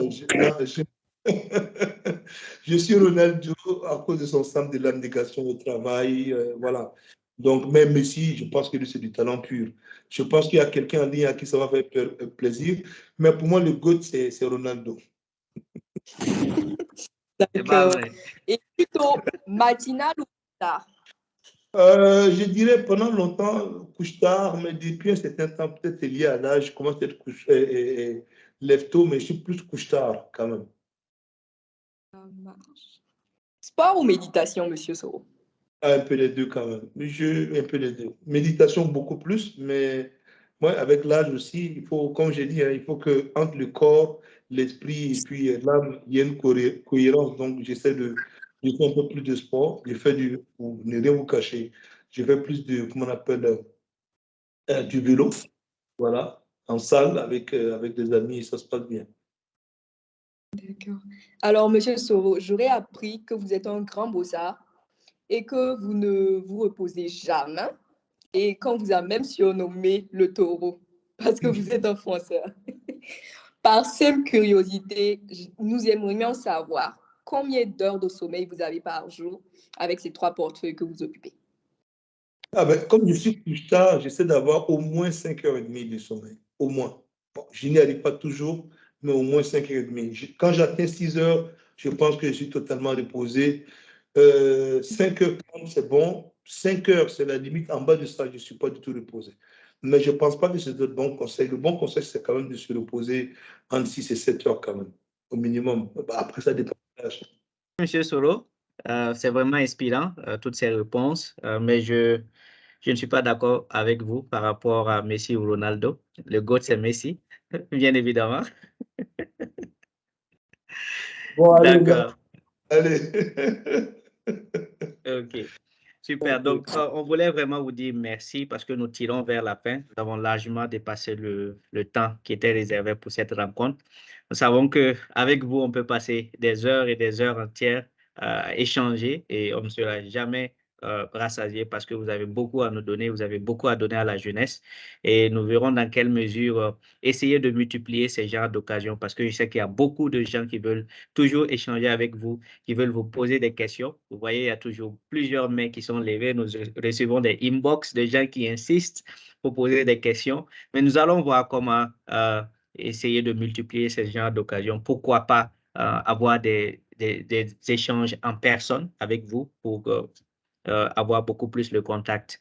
je suis Ronaldo à cause de son sens de l'abnégation au travail, voilà. Donc, même Messi, je pense que lui, c'est du talent pur. Je pense qu'il y a quelqu'un en ligne à qui ça va faire plaisir. Mais pour moi, le GOAT, c'est Ronaldo.
D'accord. Et plutôt matinal ou tard?
Je dirais pendant longtemps, couche tard, mais depuis un certain temps, peut-être lié à l'âge, je commence à être lève tôt, mais je suis plus couche tard quand même.
Sport ou méditation, Monsieur Soro?
Un peu les deux quand même. Un peu les deux. Méditation beaucoup plus, mais moi, avec l'âge aussi, il faut, comme j'ai dit, hein, il faut que entre le corps, l'esprit et puis l'âme, il y ait une cohérence. Donc, j'essaie de faire un peu plus de sport. Je fais pour ne rien vous cacher, je fais plus de, comment on appelle, du vélo, voilà, en salle avec des amis, et ça se passe bien.
D'accord. Alors, Monsieur Soro, j'aurais appris que vous êtes un grand bossard et que vous ne vous reposez jamais. Et qu'on vous a même surnommé le taureau, parce que vous êtes un fonceur. Par simple curiosité, nous aimerions savoir combien d'heures de sommeil vous avez par jour avec ces 3 portefeuilles que vous occupez.
Ah ben, comme je suis plus tard, j'essaie d'avoir au moins 5h30 de sommeil. Au moins. Bon, je n'y arrive pas toujours, mais au moins 5h30. Quand j'atteins 6 heures, je pense que je suis totalement reposé. 5h30, c'est bon. 5 heures, c'est la limite. En bas de ça, je ne suis pas du tout reposé. Mais je ne pense pas que c'est le bon conseil. Le bon conseil, c'est quand même de se reposer entre 6 et 7 heures quand même, au minimum. Après, ça dépend de l'âge.
Monsieur Soro, c'est vraiment inspirant, toutes ces réponses, mais je ne suis pas d'accord avec vous par rapport à Messi ou Ronaldo. Le GOAT, c'est Messi, bien évidemment.
Bon, allez,
d'accord.
Allez.
OK. Super. Donc, on voulait vraiment vous dire merci parce que nous tirons vers la fin. Nous avons largement dépassé le temps qui était réservé pour cette rencontre. Nous savons qu'avec vous, on peut passer des heures et des heures entières à échanger et on ne sera jamais rassasié parce que vous avez beaucoup à nous donner, vous avez beaucoup à donner à la jeunesse et nous verrons dans quelle mesure essayer de multiplier ces genres d'occasions parce que je sais qu'il y a beaucoup de gens qui veulent toujours échanger avec vous, qui veulent vous poser des questions. Vous voyez, il y a toujours plusieurs mains qui sont levées. Nous recevons des inbox de gens qui insistent pour poser des questions. Mais nous allons voir comment essayer de multiplier ce genre d'occasions. Pourquoi pas avoir des des échanges en personne avec vous pour avoir beaucoup plus le contact.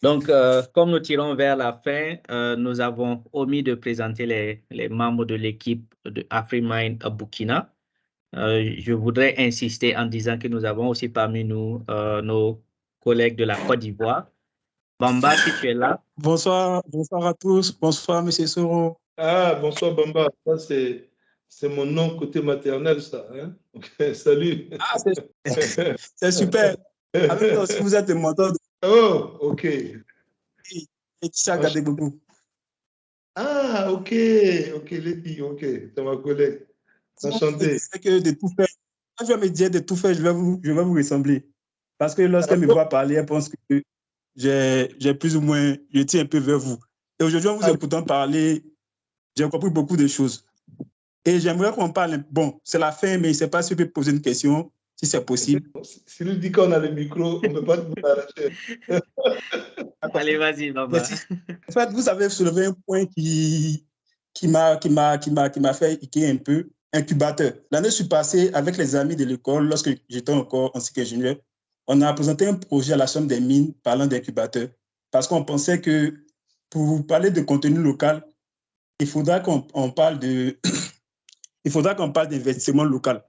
Donc, comme nous tirons vers la fin, nous avons omis de présenter les membres de l'équipe de AfriMine à Burkina. Je voudrais insister en disant que nous avons aussi parmi nous nos collègues de la Côte d'Ivoire. Bamba, si tu es là.
Bonsoir à tous. Bonsoir, M. Soro.
Ah, bonsoir Bamba. Ça, c'est mon nom côté maternel, ça. Hein? Okay, salut.
Ah, c'est super. Avec toi aussi, vous êtes mentor.
Oh, ok.
Et Tisha Gadebougou.
Ah, ok, Letty, ok. C'est ma collègue. Enchanté.
C'est que de tout faire. Quand je vais me dire de tout faire, je vais vous ressembler. Parce que lorsqu'elle me voit parler, elle pense que j'ai plus ou moins, je tiens un peu vers vous. Et aujourd'hui, en vous écoutant parler, j'ai compris beaucoup de choses. Et j'aimerais qu'on parle, bon, c'est la fin, mais je ne sais pas si je peux poser une question, si c'est possible.
Si nous dit qu'on a le micro, on ne peut pas nous arracher.
Allez, vas-y, Bamba.
En fait, vous avez soulevé un point qui m'a fait hiquer un peu, incubateur. L'année passée, avec les amis de l'école, lorsque j'étais encore en cycle ingénieur, on a présenté un projet à la Chambre des mines parlant d'incubateur, parce qu'on pensait que pour parler de contenu local, il faudra qu'on parle d'investissement local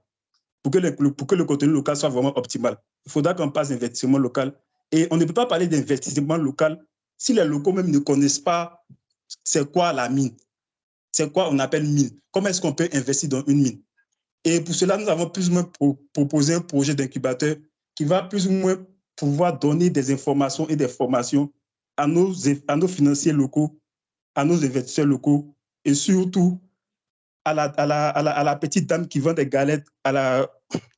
pour que le contenu local soit vraiment optimal. Il faudra qu'on parle d'investissement local. Et on ne peut pas parler d'investissement local si les locaux même ne connaissent pas c'est quoi la mine, c'est quoi on appelle mine, comment est-ce qu'on peut investir dans une mine. Et pour cela, nous avons plus ou moins proposé un projet d'incubateur qui va plus ou moins pouvoir donner des informations et des formations à nos financiers locaux, à nos investisseurs locaux et surtout à la petite dame qui vend des galettes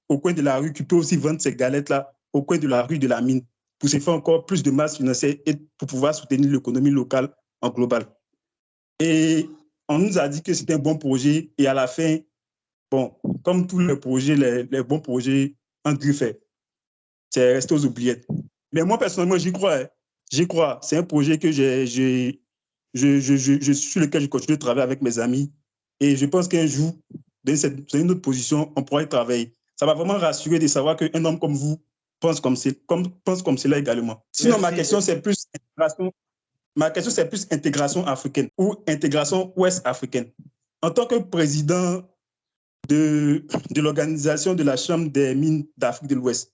au coin de la rue, qui peut aussi vendre ces galettes-là au coin de la rue de la mine, pour se faire encore plus de masse financière et pour pouvoir soutenir l'économie locale en global. Et on nous a dit que c'était un bon projet et à la fin, bon, comme tous les projets, les bons projets, entre guillemets, c'est resté aux oubliettes. Mais moi, personnellement, j'y crois. Hein. J'y crois. C'est un projet que sur lequel je continue de travailler avec mes amis. Et je pense qu'un jour, dans une autre position, on pourra y travailler. Ça va vraiment rassurer de savoir qu'un homme comme vous pense comme cela également. Sinon, ma question, c'est plus intégration africaine ou intégration ouest-africaine. En tant que président de l'organisation de la Chambre des mines d'Afrique de l'Ouest,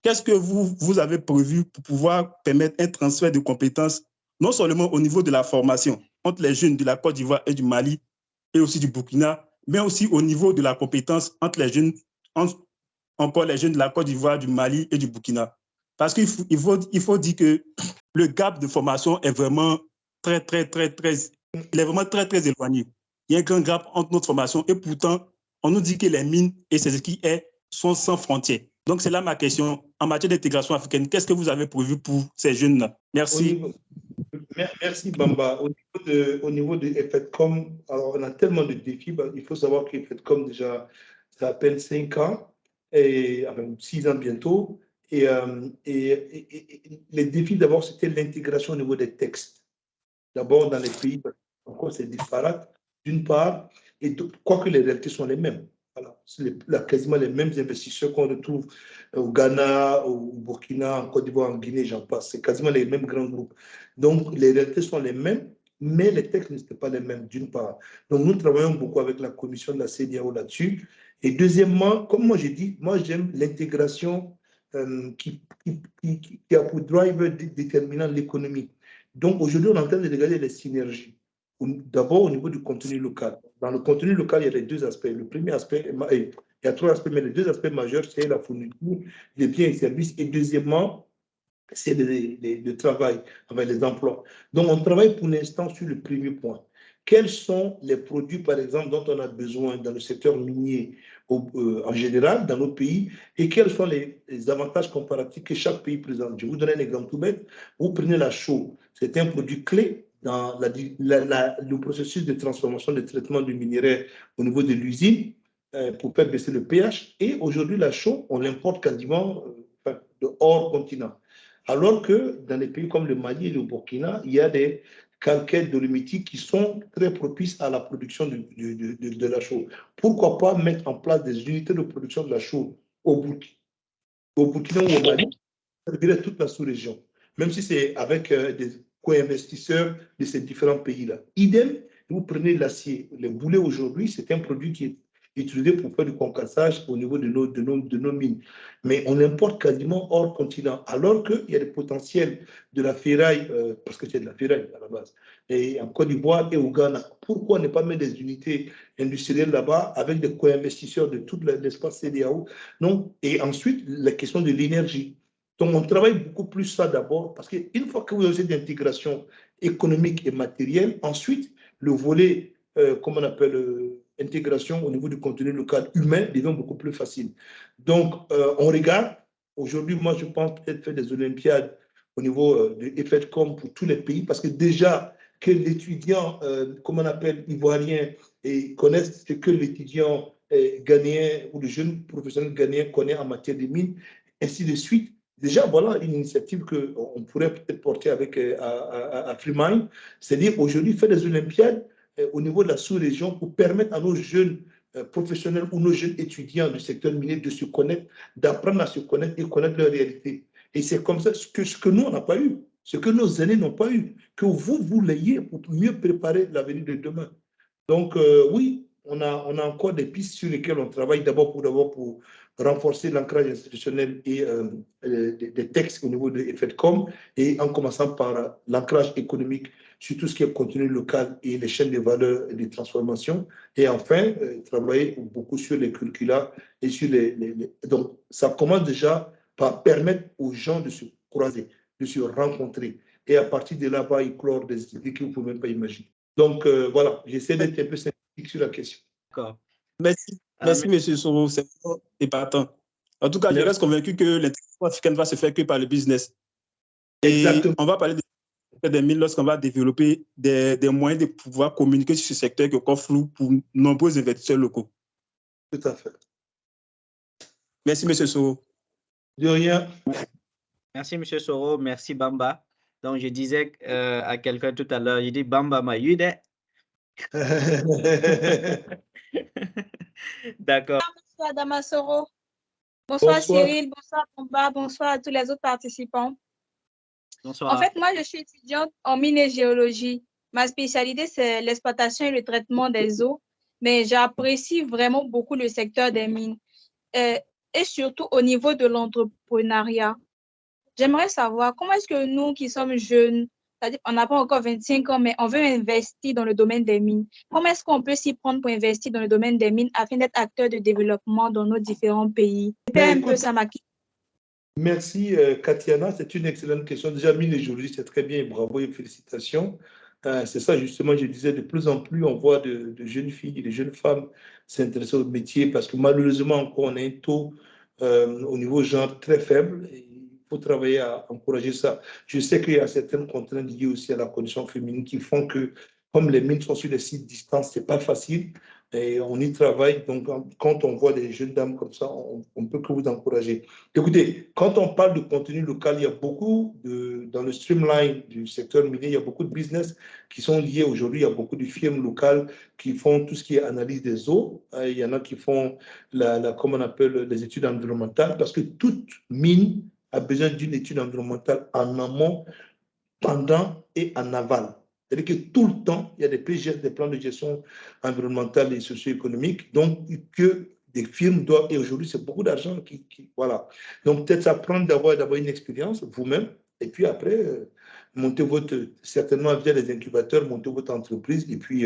qu'est-ce que vous avez prévu pour pouvoir permettre un transfert de compétences, non seulement au niveau de la formation entre les jeunes de la Côte d'Ivoire et du Mali et aussi du Burkina, mais aussi au niveau de la compétence entre les jeunes de la Côte d'Ivoire, du Mali et du Burkina. Parce qu'il faut dire que le gap de formation est vraiment très éloigné. Il y a un grand gap entre notre formation et pourtant, on nous dit que les mines et ce qui est sont sans frontières. Donc, c'est là ma question. En matière d'intégration africaine, qu'est-ce que vous avez prévu pour ces jeunes-là? Merci.
Merci, Bamba. Au niveau de FEDCOM, alors on a tellement de défis. Il faut savoir que FEDCOM, déjà, ça a à peine 5 ans, et enfin 6 ans bientôt. Et les défis, d'abord, c'était l'intégration au niveau des textes. D'abord, dans les pays, encore, c'est disparate, d'une part, et quoique les réalités sont les mêmes. Voilà. C'est quasiment les mêmes investisseurs qu'on retrouve au Ghana, au Burkina, en Côte d'Ivoire, en Guinée, j'en passe. C'est quasiment les mêmes grands groupes. Donc, les réalités sont les mêmes, mais les textes n'étaient pas les mêmes, d'une part. Donc, nous travaillons beaucoup avec la commission de la CEDEAO là-dessus. Et deuxièmement, comme moi j'ai dit, moi j'aime l'intégration qui a pour driver déterminant l'économie. Donc, aujourd'hui, on est en train de regarder les synergies. D'abord, au niveau du contenu local. Dans le contenu local, il y a les deux aspects. Le premier aspect, il y a 3 aspects, mais les 2 aspects majeurs, c'est la fourniture des biens et services. Et deuxièmement, c'est le travail, avec les emplois. Donc, on travaille pour l'instant sur le premier point. Quels sont les produits, par exemple, dont on a besoin dans le secteur minier en général, dans nos pays, et quels sont les avantages comparatifs que chaque pays présente. Je vous donne un exemple tout bête. Vous prenez la chaux, c'est un produit clé dans le processus de transformation de traitement du minerai au niveau de l'usine pour faire baisser le pH. Et aujourd'hui, la chaux, on l'importe quasiment de hors continent. Alors que dans les pays comme le Mali et le Burkina, il y a des calcaires dolomitiques qui sont très propices à la production de la chaux. Pourquoi pas mettre en place des unités de production de la chaux au Burkina ou au Mali, ça servirait toute la sous-région, même si c'est avec des co-investisseurs de ces différents pays-là. Idem, vous prenez l'acier. Le boulet aujourd'hui, c'est un produit qui est utilisé pour faire du concassage au niveau de nos mines. Mais on importe quasiment hors continent, alors qu'il y a des potentiels de la ferraille, parce que c'est de la ferraille à la base, et en Côte d'Ivoire et au Ghana. Pourquoi ne pas mettre des unités industrielles là-bas avec des co-investisseurs de tout l'espace CEDEAO? Non. Et ensuite, la question de l'énergie. Donc, on travaille beaucoup plus ça d'abord, parce qu'une fois que vous avez cette intégration économique et matérielle, ensuite, le volet, comment on appelle, intégration au niveau du contenu local humain devient beaucoup plus facile. Donc, on regarde. Aujourd'hui, moi, je pense peut-être faire des Olympiades au niveau de EFETCOM pour tous les pays, parce que déjà, que l'étudiant, comment on appelle, ivoirien, et connaisse ce que l'étudiant ghanéen ou le jeune professionnel ghanéen connaît en matière de mines, ainsi de suite. Déjà, voilà une initiative qu'on pourrait peut-être porter avec à Freemind, c'est-à-dire aujourd'hui faire des Olympiades au niveau de la sous-région pour permettre à nos jeunes professionnels ou nos jeunes étudiants du secteur minier de se connaître, d'apprendre à se connaître et connaître leur réalité. Et c'est comme ça ce que nous, on n'a pas eu, ce que nos aînés n'ont pas eu, que vous l'ayez pour mieux préparer l'avenir de demain. Donc, oui, on a encore des pistes sur lesquelles on travaille d'abord pour renforcer l'ancrage institutionnel et des textes au niveau de FEDCOM, et en commençant par l'ancrage économique sur tout ce qui est contenu local et les chaînes de valeur et de transformation. Et enfin, travailler beaucoup sur les curricula et sur Donc, ça commence déjà par permettre aux gens de se croiser, de se rencontrer. Et à partir de là, va éclore des idées que vous ne pouvez même pas imaginer. Donc, voilà, j'essaie d'être un peu synthétique sur la question.
D'accord.
Merci, M. Soro, c'est épatant. En tout cas, je reste convaincu que l'intégration africaine va se faire que par le business. Et exactement. On va parler des mines lorsqu'on va développer des moyens de pouvoir communiquer sur ce secteur qui est encore flou pour nombreux investisseurs locaux.
Tout à fait.
Merci, M. Soro.
De rien.
Merci, M. Soro. Merci, Bamba. Donc, je disais à quelqu'un tout à l'heure, il dit Bamba Mayude. D'accord.
Bonsoir, Adama Soro. Bonsoir, Cyril. Bonsoir, Bamba. Bonsoir à tous les autres participants.
Bonsoir.
En fait, moi, je suis étudiante en mine et géologie. Ma spécialité, c'est l'exploitation et le traitement des eaux, mais j'apprécie vraiment beaucoup le secteur des mines et surtout au niveau de l'entrepreneuriat. J'aimerais savoir comment est-ce que nous qui sommes jeunes, c'est-à-dire on n'a pas encore 25 ans, mais on veut investir dans le domaine des mines. Comment est-ce qu'on peut s'y prendre pour investir dans le domaine des mines afin d'être acteur de développement dans nos différents pays? C'était un peu ça ma question.
Merci, Katiana. C'est une excellente question. Déjà, mine et géologie, c'est très bien. Bravo et félicitations. C'est ça, justement, je disais, de plus en plus, on voit de jeunes filles et de jeunes femmes s'intéresser au métier parce que malheureusement, encore, on a un taux au niveau genre très faible. Il faut travailler à encourager ça. Je sais qu'il y a certaines contraintes liées aussi à la condition féminine qui font que, comme les mines sont sur des sites distants, ce n'est pas facile et on y travaille. Donc, quand on voit des jeunes dames comme ça, on ne peut que vous encourager. Écoutez, quand on parle de contenu local, il y a beaucoup dans le streamline du secteur minier, il y a beaucoup de business qui sont liés aujourd'hui. Il y a beaucoup de firmes locales qui font tout ce qui est analyse des eaux. Il y en a qui font, comme on appelle, les études environnementales, parce que toute mine a besoin d'une étude environnementale en amont, pendant et en aval. C'est-à-dire que tout le temps, il y a des PGS, des plans de gestion environnementale et socio-économique, donc que des firmes doivent, et aujourd'hui c'est beaucoup d'argent voilà. Donc peut-être ça prend d'avoir une expérience vous-même, et puis après, montez certainement via les incubateurs, montez votre entreprise, et puis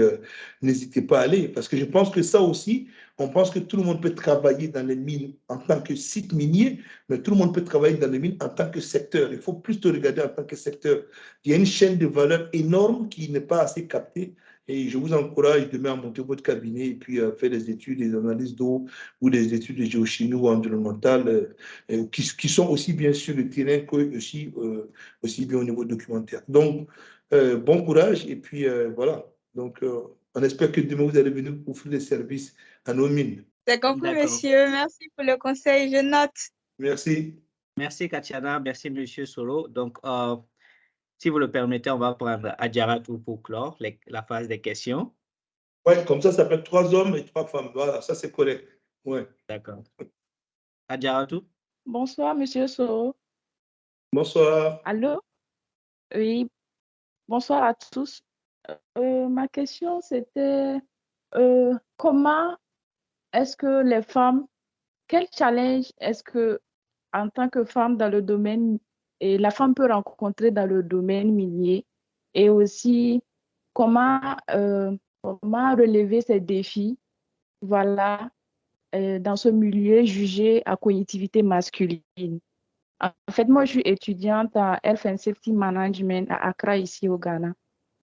n'hésitez pas à aller, parce que je pense que ça aussi, on pense que tout le monde peut travailler dans les mines en tant que site minier, mais tout le monde peut travailler dans les mines en tant que secteur. Il faut plus te regarder en tant que secteur. Il y a une chaîne de valeur énorme qui n'est pas assez captée. Et je vous encourage demain à monter votre cabinet et puis à faire des études, des analyses d'eau ou des études de géochimie ou environnementales qui sont aussi bien sur le terrain que aussi bien au niveau documentaire. Donc, bon courage et puis voilà. Donc, on espère que demain, vous allez venir offrir des services à nos mines.
C'est compris, monsieur. Merci pour le conseil. Je note.
Merci.
Merci, Katiana. Merci, monsieur Soro. Donc, Si vous le permettez, on va prendre Adjaratou pour clore la phase des questions.
Oui, comme ça fait 3 hommes et 3 femmes. Voilà, ça c'est correct. Ouais.
D'accord. Adjaratou.
Bonsoir, Monsieur Soro.
Bonsoir.
Allô? Oui, bonsoir à tous. Ma question, c'était comment est-ce que les femmes, quel challenge est-ce que, en tant que femme dans le domaine, et la femme peut rencontrer dans le domaine minier, et aussi comment relever ces défis, voilà, dans ce milieu jugé à cognitivité masculine. En fait, moi, je suis étudiante en Health and Safety Management à Accra, ici au Ghana.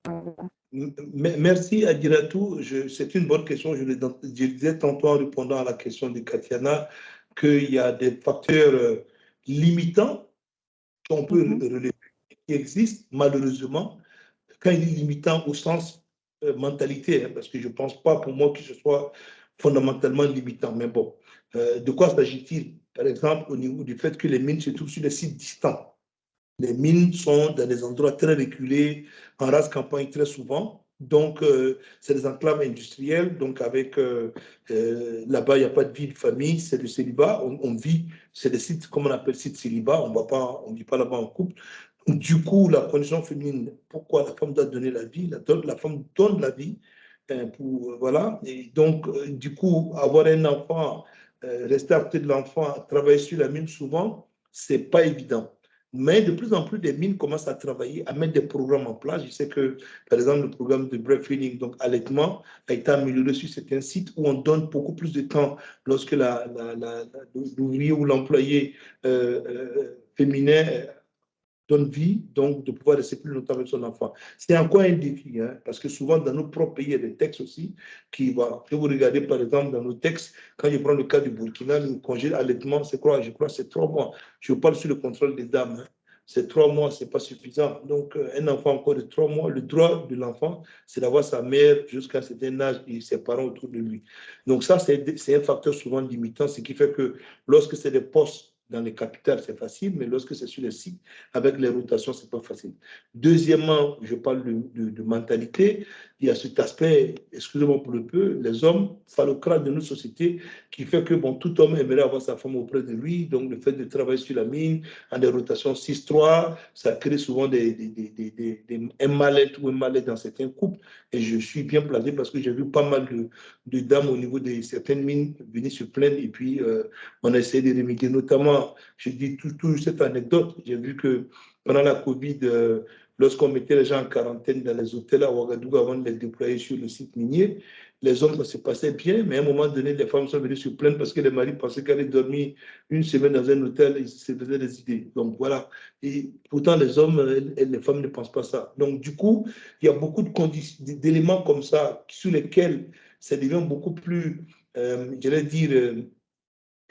Voilà.
Merci Adjaratou. C'est une bonne question. Je disais tantôt en répondant à la question de Katiana qu'il y a des facteurs limitants qu'on peut relever, qui existent malheureusement. Quand il est limitant au sens mentalité, hein, parce que je ne pense pas pour moi que ce soit fondamentalement limitant. Mais bon, de quoi s'agit-il? Par exemple, au niveau du fait que les mines se trouvent sur des sites distants. Les mines sont dans des endroits très reculés, en rase campagne très souvent. Donc, c'est des enclaves industrielles. Donc, avec là-bas, il n'y a pas de vie de famille, c'est le célibat. On vit, c'est des sites, comme on appelle sites célibat. On ne vit pas là-bas en couple. Du coup, la condition féminine, pourquoi la femme doit donner la vie? La femme donne la vie. Voilà. Et donc, du coup, avoir un enfant, rester à côté de l'enfant, travailler sur la mine souvent, ce n'est pas évident. Mais de plus en plus, des mines commencent à travailler, à mettre des programmes en place. Je sais que, par exemple, le programme de breastfeeding, donc allaitement, a été amélioré sur certains sites où on donne beaucoup plus de temps lorsque l'ouvrier ou l'employé féminin donne vie, donc de pouvoir rester plus longtemps avec son enfant. C'est encore un défi, hein, parce que souvent dans nos propres pays, il y a des textes aussi qui vont. Si vous regardez par exemple dans nos textes, quand je prends le cas du Burkina, le congé d'allaitement, je crois c'est 3 mois. Je parle sur le contrôle des dames. Hein. C'est 3 mois, ce n'est pas suffisant. Donc, un enfant encore de 3 mois, le droit de l'enfant, c'est d'avoir sa mère jusqu'à un certain âge et ses parents autour de lui. Donc, ça, c'est un facteur souvent limitant, ce qui fait que lorsque c'est des postes dans les capitales, c'est facile, mais lorsque c'est sur les sites, avec les rotations, ce n'est pas facile. Deuxièmement, je parle de mentalité. Il y a cet aspect, excusez-moi pour le peu, les hommes, phallocrates de nos sociétés, qui fait que bon, tout homme aimerait avoir sa femme auprès de lui. Donc, le fait de travailler sur la mine, en des rotations 6-3, ça crée souvent un mal-être ou un mal-être dans certains couples. Et je suis bien placé parce que j'ai vu pas mal de dames au niveau de certaines mines venir se plaindre et puis on a essayé de remédier, notamment. Je dis toujours cette anecdote. J'ai vu que pendant la Covid, lorsqu'on mettait les gens en quarantaine dans les hôtels à Ouagadougou avant de les déployer sur le site minier, les hommes, ça se passait bien, mais à un moment donné, les femmes sont venues se plaindre parce que les maris pensaient qu'elles allaient dormir une semaine dans un hôtel et ils se faisaient des idées. Donc voilà. Et pourtant, les hommes et les femmes ne pensent pas ça. Donc du coup, il y a beaucoup d'éléments comme ça sur lesquels ça devient beaucoup plus, j'allais dire,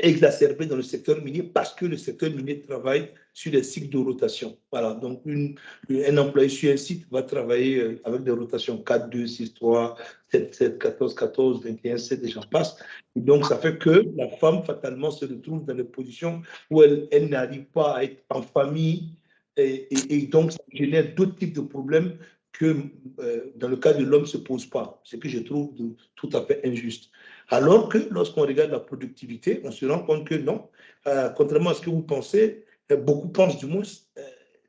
exacerbé dans le secteur minier parce que le secteur minier travaille sur des cycles de rotation. Voilà, donc un employé sur un site va travailler avec des rotations 4, 2, 6, 3, 7, 7, 14, 14, 21, 7, et j'en passe. Et donc, ça fait que la femme, fatalement, se retrouve dans des positions où elle n'arrive pas à être en famille et donc, ça génère d'autres types de problèmes que dans le cas de l'homme ne se pose pas, ce que je trouve tout à fait injuste. Alors que lorsqu'on regarde la productivité, on se rend compte que non, contrairement à ce que vous pensez, beaucoup pensent du moins,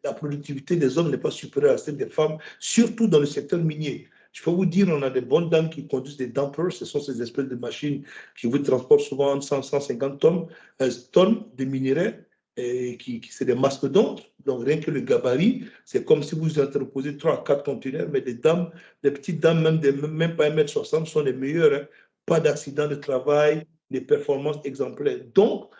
la productivité des hommes n'est pas supérieure à celle des femmes, surtout dans le secteur minier. Je peux vous dire, on a des bonnes dames qui conduisent des dumpers, ce sont ces espèces de machines qui vous transportent souvent 100-150 tonnes de minerais, et c'est des mastodontes. Donc rien que le gabarit, c'est comme si vous entreposez 3 à 4 conteneurs, mais des petites dames, même pas 1,60 m, sont les meilleures. Hein. Pas d'accident de travail, des performances exemplaires. Donc,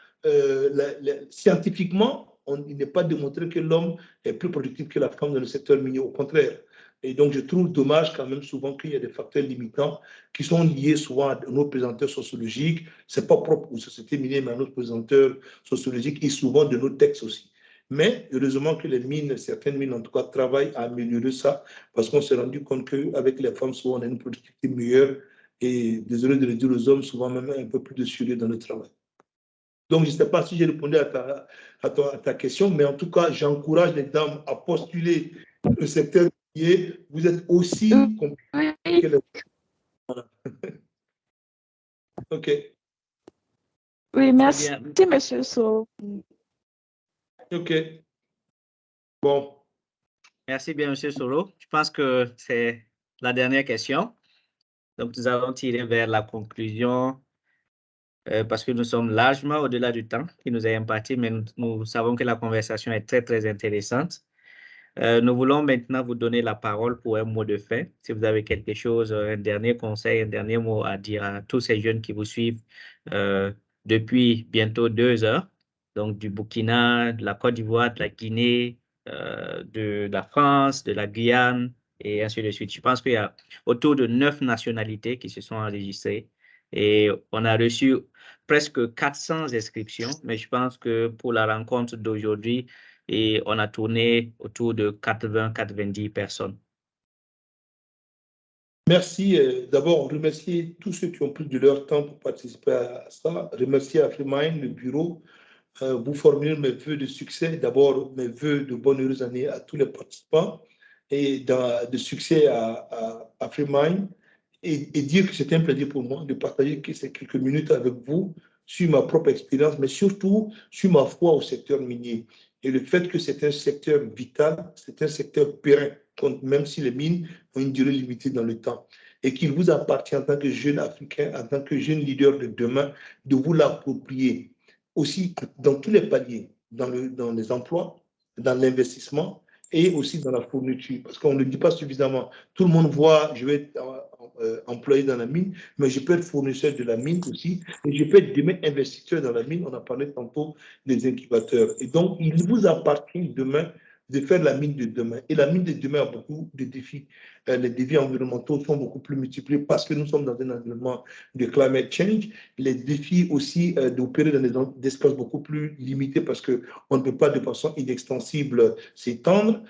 scientifiquement, il n'est pas démontré que l'homme est plus productif que la femme dans le secteur minier, au contraire. Et donc, je trouve dommage quand même souvent qu'il y a des facteurs limitants qui sont liés souvent à nos pesanteurs sociologiques. Ce n'est pas propre aux sociétés minières, mais à nos pesanteurs sociologiques et souvent de nos textes aussi. Mais heureusement que les mines, certaines mines en tout cas, travaillent à améliorer ça parce qu'on s'est rendu compte qu'avec les femmes, souvent, on a une productivité meilleure. Et désolé de le dire aux hommes, souvent même un peu plus de suivi dans le travail. Donc, je ne sais pas si j'ai répondu à ta question, mais en tout cas, j'encourage les dames à postuler le secteur minier, vous êtes aussi compliqué que les... Voilà. OK.
Oui, merci, monsieur So.
OK. Bon.
Merci bien, monsieur Soro. Je pense que c'est la dernière question. Donc, nous allons tirer vers la conclusion parce que nous sommes largement au-delà du temps qui nous est imparti, mais nous savons que la conversation est très, très intéressante. Nous voulons maintenant vous donner la parole pour un mot de fin. Si vous avez quelque chose, un dernier conseil, un dernier mot à dire à tous ces jeunes qui vous suivent depuis bientôt 2 heures, donc du Burkina, de la Côte d'Ivoire, de la Guinée, de la France, de la Guyane, et ainsi de suite. Je pense qu'il y a autour de 9 nationalités qui se sont enregistrées et on a reçu presque 400 inscriptions, mais je pense que pour la rencontre d'aujourd'hui, et on a tourné autour de 80-90 personnes.
Merci. D'abord, remercier tous ceux qui ont pris de leur temps pour participer à ça. Remercier AfriMine, le bureau. Vous formuler mes vœux de succès. D'abord, mes vœux de bonne heureuse année à tous les participants et de succès à AfriMine. Et dire que c'est un plaisir pour moi de partager ces quelques minutes avec vous sur ma propre expérience, mais surtout sur ma foi au secteur minier. Et le fait que c'est un secteur vital, c'est un secteur périn, même si les mines ont une durée limitée dans le temps. Et qu'il vous appartient en tant que jeune Africain, en tant que jeune leader de demain, de vous l'approprier. Aussi dans tous les paliers, dans les emplois, dans l'investissement et aussi dans la fourniture. Parce qu'on ne le dit pas suffisamment. Tout le monde voit, je vais être employé dans la mine, mais je peux être fournisseur de la mine aussi, et je peux être demain investisseur dans la mine. On a parlé tantôt des incubateurs. Et donc, il vous appartient demain de faire la mine de demain. Et la mine de demain a beaucoup de défis. Les défis environnementaux sont beaucoup plus multipliés parce que nous sommes dans un environnement de climate change. Les défis aussi d'opérer dans des espaces beaucoup plus limités parce qu'on ne peut pas de façon inextensible s'étendre.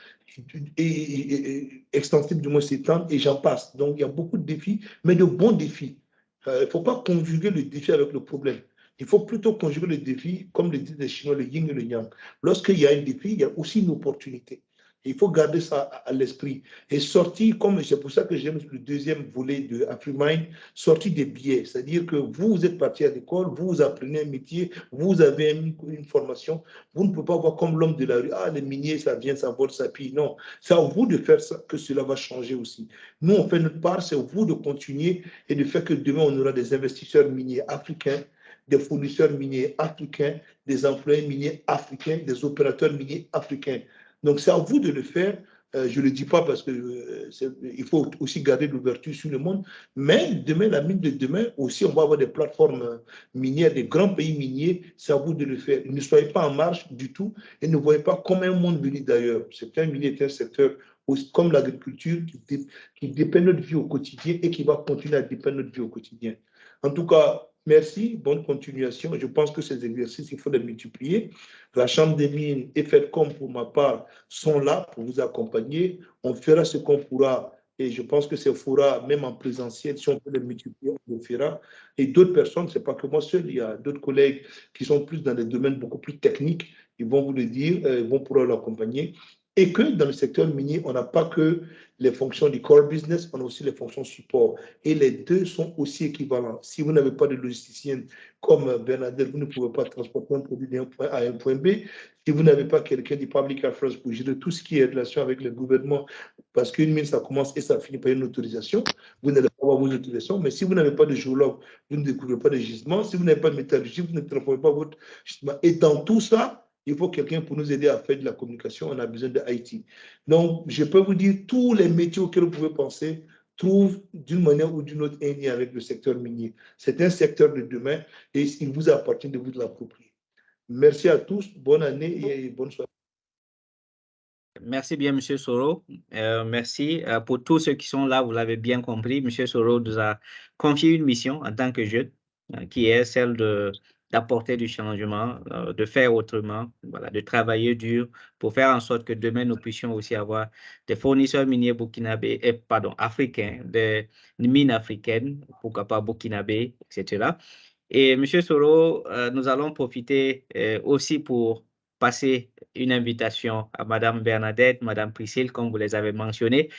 Et extensible du moins s'étendre, et j'en passe. Donc, il y a beaucoup de défis, mais de bons défis. Il ne faut pas conjuguer le défi avec le problème. Il faut plutôt conjuguer le défi, comme le disent les Chinois, le yin et le yang. Lorsqu'il y a un défi, il y a aussi une opportunité. Il faut garder ça à l'esprit. Et sortir, comme c'est pour ça que j'aime le deuxième volet de AfriMine, sortir des biais. C'est-à-dire que vous êtes parti à l'école, vous apprenez un métier, vous avez une formation. Vous ne pouvez pas voir comme l'homme de la rue, ah, les miniers, ça vient, ça vole, ça pille. Non, c'est à vous de faire ça que cela va changer aussi. Nous, on fait notre part, c'est à vous de continuer et de faire que demain, on aura des investisseurs miniers africains, des fournisseurs miniers africains, des employés miniers africains, des opérateurs miniers africains. Donc, c'est à vous de le faire. Je ne le dis pas parce qu'il faut aussi garder l'ouverture sur le monde. Mais demain, la mine de demain, aussi, on va avoir des plateformes minières, des grands pays miniers. C'est à vous de le faire. Ne soyez pas en marche du tout et ne voyez pas comme un monde venu d'ailleurs. Le secteur minier est un secteur comme l'agriculture qui dépend de notre vie au quotidien et qui va continuer à dépendre de notre vie au quotidien. En tout cas, merci, bonne continuation. Je pense que ces exercices, il faut les multiplier. La Chambre des mines et FEDCOM, pour ma part, sont là pour vous accompagner. On fera ce qu'on pourra. Et je pense que ces fera, même en présentiel, si on peut les multiplier, on le fera. Et d'autres personnes, ce n'est pas que moi seul, il y a d'autres collègues qui sont plus dans des domaines beaucoup plus techniques. Ils vont vous le dire, ils vont pouvoir l'accompagner. Et que dans le secteur minier, on n'a pas que les fonctions du core business, on a aussi les fonctions support. Et les deux sont aussi équivalents. Si vous n'avez pas de logisticien comme Bernadette, vous ne pouvez pas transporter un produit d'un point A à un point B. Si vous n'avez pas quelqu'un du public affairs pour gérer tout ce qui est relation avec le gouvernement, parce qu'une mine, ça commence et ça finit par une autorisation, vous n'allez pas avoir vos autorisations. Mais si vous n'avez pas de géologue, vous ne découvrez pas de gisement. Si vous n'avez pas de métallurgie, vous ne transformez pas votre gisement. Et dans tout ça, il faut quelqu'un pour nous aider à faire de la communication. On a besoin de IT. Donc, je peux vous dire, tous les métiers auxquels vous pouvez penser trouvent d'une manière ou d'une autre un lien avec le secteur minier. C'est un secteur de demain et il vous appartient de vous l'approprier. Merci à tous. Bonne année et bonne soirée.
Merci bien, M. Soro. Merci pour tous ceux qui sont là. Vous l'avez bien compris. M. Soro nous a confié une mission en tant que jeune qui est celle d'apporter du changement, de faire autrement, voilà, de travailler dur pour faire en sorte que demain, nous puissions aussi avoir des fournisseurs miniers burkinabés, africains, des mines africaines, pourquoi pas burkinabés, etc. Et M. Soro, nous allons profiter aussi pour passer une invitation à Madame Bernadette, Madame Priscille, comme vous les avez mentionnées,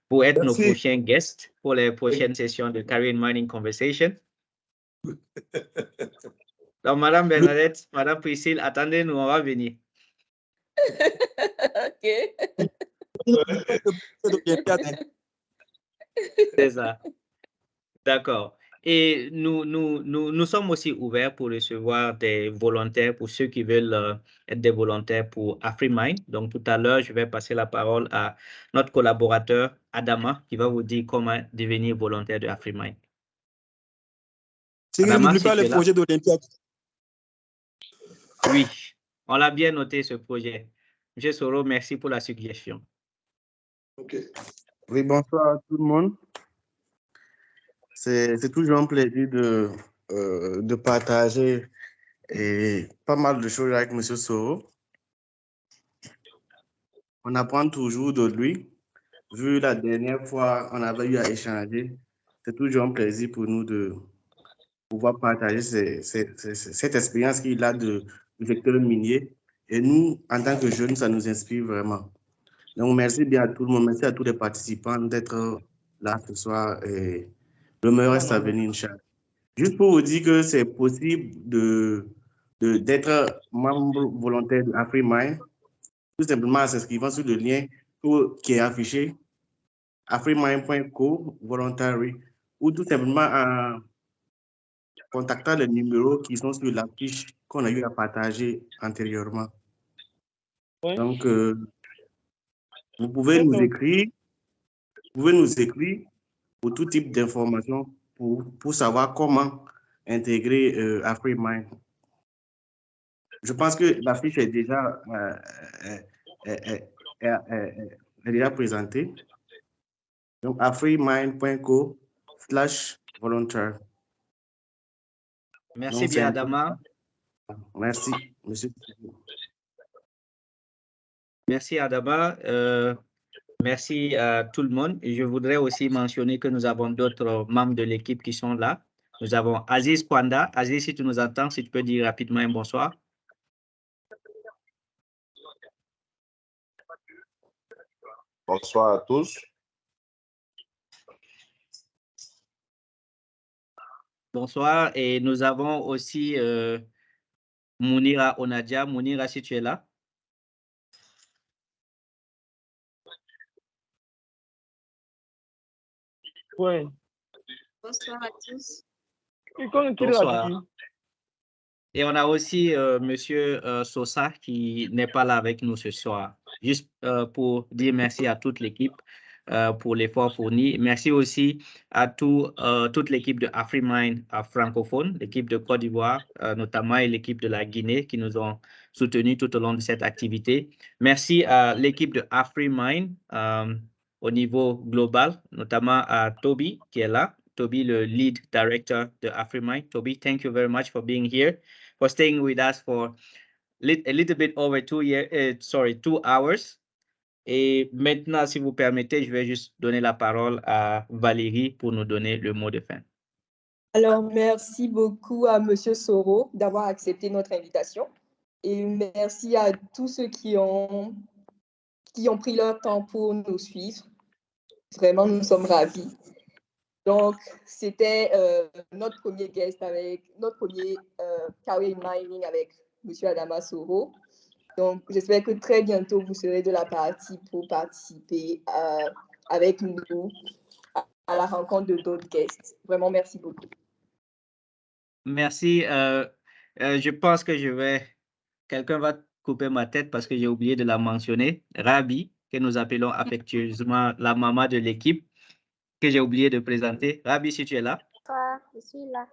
pour être nos prochains guests pour les prochaines sessions de Career in Mining Conversation. Donc, Madame Bernadette, Madame Priscille, attendez-nous, on va venir.
OK.
C'est ça. D'accord. Et nous sommes aussi ouverts pour recevoir des volontaires, pour ceux qui veulent être des volontaires pour AfriMine. Donc, tout à l'heure, je vais passer la parole à notre collaborateur, Adama, qui va vous dire comment devenir volontaire de AfriMine.
N'oublie pas le projet d'Olympiade.
Oui, on l'a bien noté, ce projet. M. Soro, merci pour la suggestion.
Okay. Oui, bonsoir à tout le monde. C'est toujours un plaisir de partager pas mal de choses avec M. Soro. On apprend toujours de lui. Vu la dernière fois, on avait eu à échanger. C'est toujours un plaisir pour nous de pouvoir partager cette expérience qu'il a du secteur minier. Et nous, en tant que jeunes, ça nous inspire vraiment. Donc, merci bien à tout le monde. Merci à tous les participants d'être là ce soir. Et le meilleur reste à venir, Inch'Allah. Juste pour vous dire que c'est possible d'être membre volontaire de AfriMine, tout simplement en s'inscrivant sur le lien qui est affiché, afrimine.co voluntary, ou tout simplement en contactant les numéros qui sont sur la fiche qu'on a eu à partager antérieurement. Donc, vous pouvez nous écrire pour tout type d'informations pour savoir comment intégrer AfriMine. Je pense que la fiche est déjà, présentée. Donc, afrimine.co/volontaire.
Merci
donc,
bien, Adama.
Merci, monsieur.
Merci, Adama. Merci à tout le monde. Et je voudrais aussi mentionner que nous avons d'autres membres de l'équipe qui sont là. Nous avons Aziz Kwanda. Aziz, si tu nous entends, si tu peux dire rapidement un bonsoir.
Bonsoir à tous.
Bonsoir. Et nous avons aussi Mounira Onadia. Mounira, si tu es là.
Oui.
Bonsoir à tous.
Bonsoir. Et on a aussi Monsieur Sosa qui n'est pas là avec nous ce soir. Juste pour dire merci à toute l'équipe pour l'effort fourni. Merci aussi à toute l'équipe de AfriMine francophone, l'équipe de Côte d'Ivoire notamment et l'équipe de la Guinée qui nous ont soutenus tout au long de cette activité. Merci à l'équipe de AfriMine au niveau global, notamment à Toby qui est là. Toby, le lead director de AfriMine. Toby, thank you very much for being here, for staying with us for a little bit over 2 hours. Et maintenant, si vous permettez, je vais juste donner la parole à Valérie pour nous donner le mot de fin.
Alors, merci beaucoup à M. Soro d'avoir accepté notre invitation. Et merci à tous ceux qui ont pris leur temps pour nous suivre. Vraiment, nous sommes ravis. Donc, c'était notre premier guest notre premier Career in Mining avec M. Adama Soro. Donc, j'espère que très bientôt, vous serez de la partie pour participer avec nous à la rencontre de d'autres guests. Vraiment, merci beaucoup.
Merci. Je pense que quelqu'un va couper ma tête parce que j'ai oublié de la mentionner. Rabi, que nous appelons affectueusement la maman de l'équipe, que j'ai oublié de présenter. Rabi, si tu es là.
Je suis là.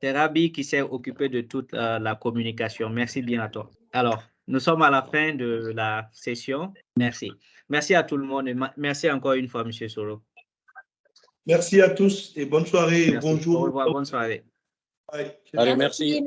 C'est Rabi qui s'est occupé de toute la communication. Merci bien à toi. Alors, nous sommes à la fin de la session. Merci. Merci à tout le monde et merci encore une fois, M. Soro.
Merci à tous et bonne soirée.
Merci.
Bonjour.
Au revoir, bonne soirée.
Bye.
Allez, merci.